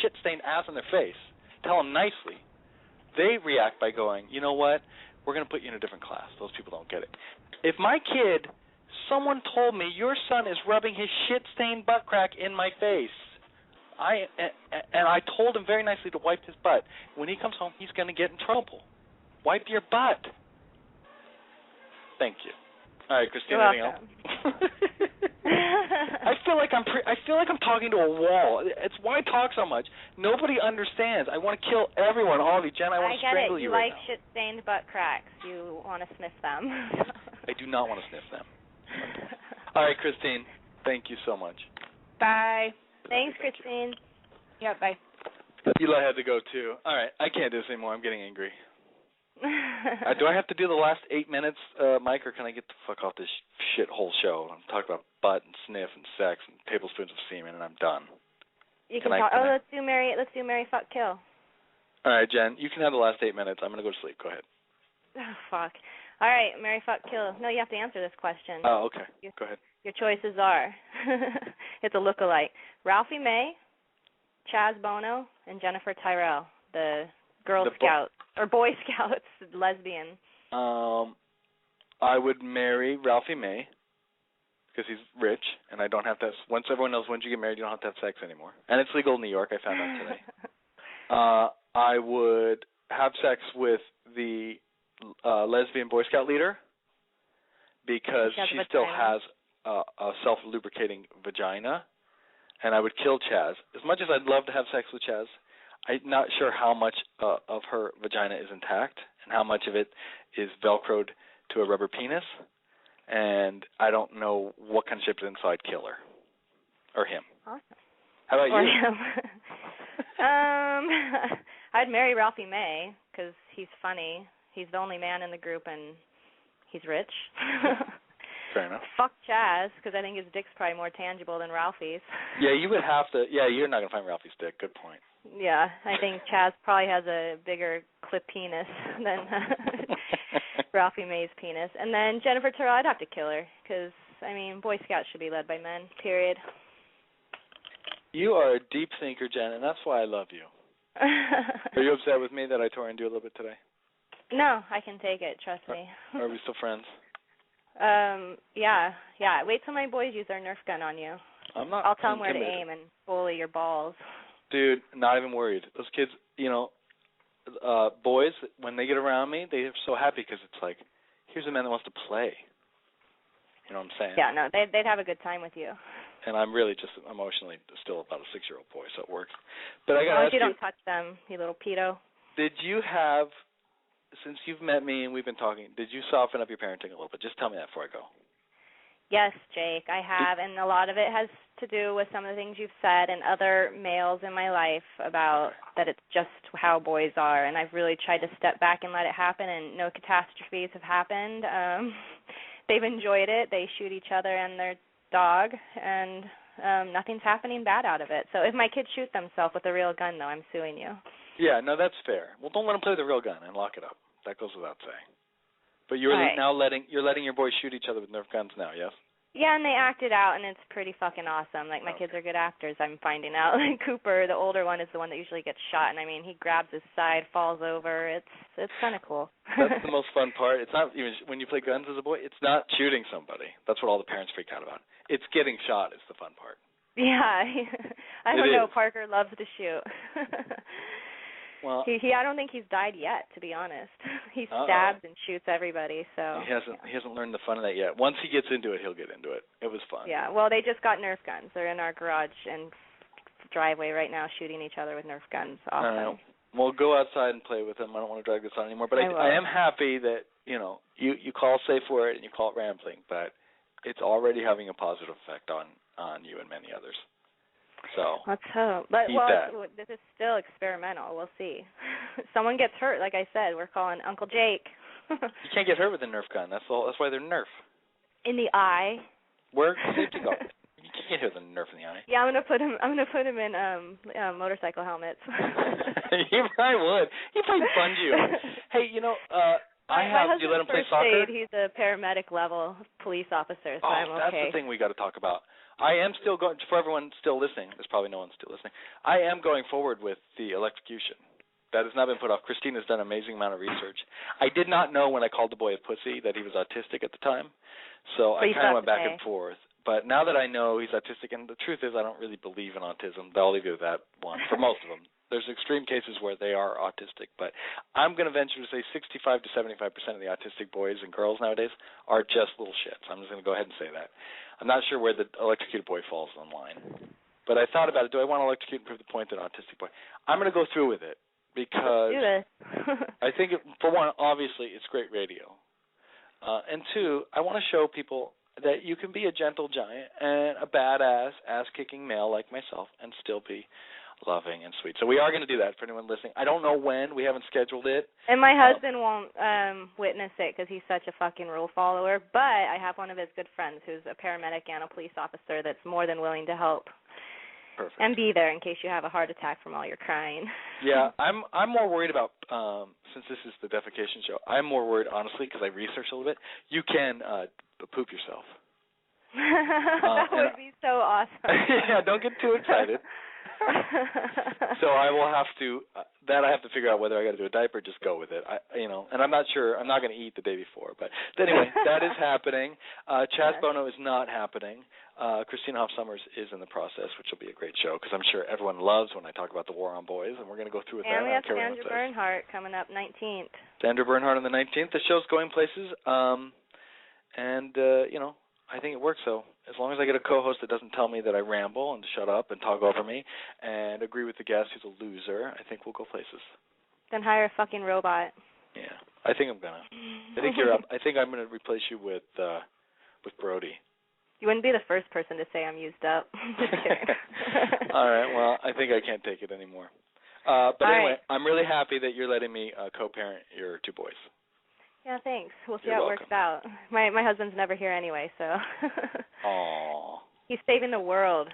shit-stained ass in their face, tell him nicely, they react by going, you know what, we're going to put you in a different class. Those people don't get it. If my kid, someone told me, your son is rubbing his shit-stained butt crack in my face, I told him very nicely to wipe his butt. When he comes home, he's going to get in trouble. Wipe your butt. Thank you. All right, Christine. Anything else? I feel like I'm talking to a wall. It's why I talk so much. Nobody understands. I want to kill everyone. All of you, Jen. I want to strangle you right now. You like shit-stained butt cracks. You want to sniff them. I do not want to sniff them. All right, Christine. Thank you so much. Bye. Thanks, Christine. Yeah, bye. Eli had to go, too. All right, I can't do this anymore. I'm getting angry. Do I have to do the last 8 minutes, Mike, or can I get the fuck off this shithole show? I'm talking about butt and sniff and sex and tablespoons of semen, and I'm done. You can talk. Let's do Mary, fuck, kill. All right, Jen, you can have the last 8 minutes. I'm going to go to sleep. Go ahead. Oh, fuck. All right, Mary, fuck, kill. No, you have to answer this question. Oh, okay. Go ahead. Your choices are, it's a look-alike, Ralphie May, Chaz Bono, and Jennifer Tyrell, the Girl Scouts, or Boy Scouts, lesbian. I would marry Ralphie May, because he's rich, and I don't have to, once everyone knows once you get married, you don't have to have sex anymore. And it's legal in New York, I found out today. I would have sex with the lesbian Boy Scout leader, because she still has a self-lubricating vagina, and I would kill Chaz. As much as I'd love to have sex with Chaz, I'm not sure how much of her vagina is intact and how much of it is Velcroed to a rubber penis, and I don't know what kind of shit is inside. Kill her. Or him. Awesome. How about or you? Him. I'd marry Ralphie May because he's funny. He's the only man in the group, and he's rich. Fair enough. Fuck Chaz, because I think his dick's probably more tangible than Ralphie's. Yeah, you would have to. Yeah, you're not going to find Ralphie's dick. Good point. Yeah, I think Chaz probably has a bigger clip penis than Ralphie May's penis. And then Jennifer Tyrell, I'd have to kill her, because, I mean, Boy Scouts should be led by men, period. You are a deep thinker, Jen, and that's why I love you. Are you upset with me that I tore into you a little bit today? No, I can take it, trust me. Are we still friends? Yeah. Wait till my boys use their Nerf gun on you. I'm not. I'll tell them where to aim and bully your balls. Dude, not even worried. Those kids, boys, when they get around me, they're so happy because it's like, here's a man that wants to play. You know what I'm saying? Yeah, no, they'd have a good time with you. And I'm really just emotionally still about a 6-year-old boy, so it works. But I got to ask you don't touch them, you little pedo. Did you have, since you've met me and we've been talking, did you soften up your parenting a little bit? Just tell me that before I go. Yes, Jake, I have, and a lot of it has to do with some of the things you've said and other males in my life about that it's just how boys are, and I've really tried to step back and let it happen, and no catastrophes have happened. They've enjoyed it. They shoot each other and their dog, and nothing's happening bad out of it. So if my kids shoot themselves with a real gun, though, I'm suing you. Yeah, no, that's fair. Well, don't let them play with a real gun and lock it up. That goes without saying. But you're now letting your boys shoot each other with Nerf guns now, yes? Yeah, and they act it out, and it's pretty fucking awesome. Like, my kids are good actors, I'm finding out. Like, Cooper, the older one, is the one that usually gets shot, and, I mean, he grabs his side, falls over. It's kind of cool. That's the most fun part. It's not even, when you play guns as a boy, it's not shooting somebody. That's what all the parents freak out about. It's getting shot is the fun part. Yeah. I don't know. Parker loves to shoot. Well, I don't think he's died yet, to be honest. He stabs and shoots everybody, so. He hasn't learned the fun of that yet. Once he gets into it, he'll get into it. It was fun. Yeah, well, they just got Nerf guns. They're in our garage and driveway right now shooting each other with Nerf guns. Awesome. We'll go outside and play with him. I don't want to drag this on anymore. But I am happy that, you call safe for it and you call it rambling, but it's already having a positive effect on you and many others. So let's hope. But that. This is still experimental. We'll see. Someone gets hurt, like I said, we're calling Uncle Jake. You can't get hurt with a Nerf gun. That's why they're Nerf. In the eye. Where safety go? You can't get hit with a Nerf in the eye. Yeah, I'm gonna put him in motorcycle helmets. He probably would. He probably fund you. Hey, you let him play soccer? He's a paramedic level police officer, so I'm okay. That's the thing we got to talk about. I am still going, for everyone still listening, there's probably no one still listening, I am going forward with the electrocution. That has not been put off. Christine has done an amazing amount of research. I did not know when I called the boy a pussy that he was autistic at the time, so I kind of went back and forth. But now that I know he's autistic, and the truth is I don't really believe in autism, I'll leave you with that one, for most of them. There's extreme cases where they are autistic, but I'm going to venture to say 65 to 75% of the autistic boys and girls nowadays are just little shits. I'm just going to go ahead and say that. I'm not sure where the electrocuted boy falls on the line. But I thought about it. Do I want to electrocute and prove the point that an autistic boy? I'm going to go through with it because I think, for one, obviously it's great radio. And two, I want to show people that you can be a gentle giant and a badass, ass-kicking male like myself and still be loving and sweet. So we are going to do that for anyone listening. I don't know when. We haven't scheduled it. And my husband won't witness it because he's such a fucking rule follower. But I have one of his good friends who's a paramedic and a police officer that's more than willing to help. Perfect. And be there in case you have a heart attack from all your crying. Yeah, I'm more worried about, since this is the defecation show, I'm more worried, honestly, because I researched a little bit. You can poop yourself. That would be so awesome. Yeah, don't get too excited. So I will have to I have to figure out whether I got to do a diaper or just go with it. And I'm not sure. I'm not going to eat the day before, but anyway, that is happening. Chaz Bono is not happening. Christina Hoff Summers is in the process, which will be a great show because I'm sure everyone loves when I talk about the war on boys, and we're going to go through with that. And we have Sandra Bernhardt coming up 19th. Sandra Bernhardt on the 19th. The show's going places, I think it works, so as long as I get a co-host that doesn't tell me that I ramble and shut up and talk over me and agree with the guest who's a loser, I think we'll go places. Then hire a fucking robot. Yeah, I think I'm going to. I think you're up. I think I'm going to replace you with Brody. You wouldn't be the first person to say I'm used up. Just kidding. All right, well, I think I can't take it anymore. But anyway, I'm really happy that you're letting me co-parent your two boys. Yeah, thanks. We'll see You're how it welcome. works out. My husband's never here anyway, so. Aww. He's saving the world.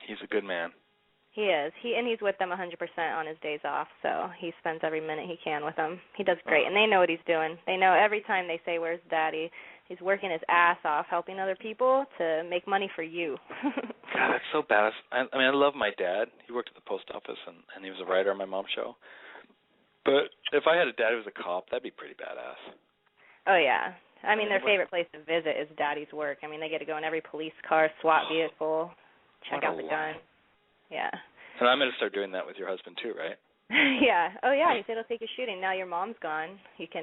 He's a good man. He is. He's with them 100% on his days off, so he spends every minute he can with them. He does great, and they know what he's doing. They know every time they say, "Where's Daddy?" He's working his ass off helping other people to make money for you. God, that's so badass. I love my dad. He worked at the post office, and he was a writer on my mom's show. But if I had a dad who was a cop, that'd be pretty badass. Oh, yeah. Their favorite place to visit is Daddy's work. They get to go in every police car, SWAT vehicle, check out the gun. Yeah. And I'm going to start doing that with your husband, too, right? Yeah. Oh, yeah. He said he'll take you shooting. Now your mom's gone. You can,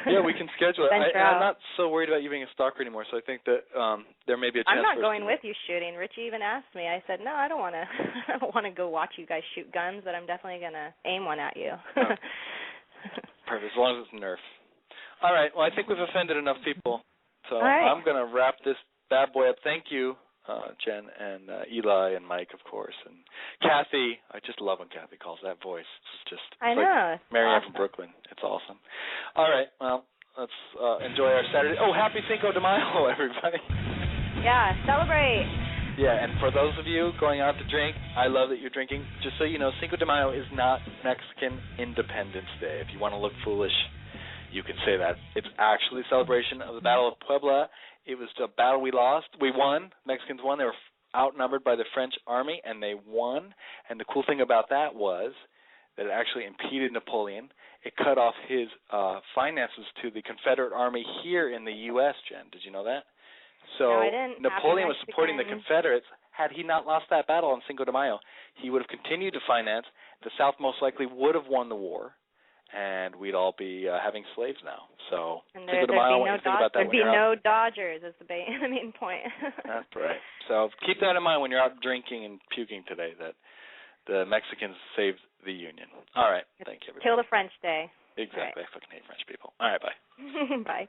Yeah, we can schedule it. I'm not so worried about you being a stalker anymore, so I think that there may be a chance. I'm not going with you shooting. Richie even asked me. I said, no, I don't want to. I don't want to go watch you guys shoot guns, but I'm definitely going to aim one at you. Oh. Perfect, as long as it's Nerf. All right, well, I think we've offended enough people, so I'm going to wrap this bad boy up. Thank you, Jen, and Eli, and Mike, of course, and Kathy. I just love when Kathy calls that voice. It's just I know. Like Marianne from Brooklyn. It's awesome. All right, well, let's enjoy our Saturday. Oh, happy Cinco de Mayo, everybody. Yeah, celebrate. Yeah, and for those of you going out to drink, I love that you're drinking. Just so you know, Cinco de Mayo is not Mexican Independence Day. If you want to look foolish, you can say that. It's actually a celebration of the Battle of Puebla. It was a battle we lost. We won. Mexicans won. They were outnumbered by the French army, and they won. And the cool thing about that was that it actually impeded Napoleon. It cut off his finances to the Confederate army here in the U.S., Jen. Did you know that? So no, I didn't. Napoleon was supporting the Confederates. Had he not lost that battle on Cinco de Mayo, he would have continued to finance. The South most likely would have won the war, and we'd all be having slaves now. So Cinco de Mayo, when you think about that, there'd be no Dodgers is the main point. That's right. So keep that in mind when you're out drinking and puking today, that The Mexicans saved the Union. All right. Thank you, everybody. Kill the French Day. Exactly. Right. I fucking hate French people. All right, bye. Bye.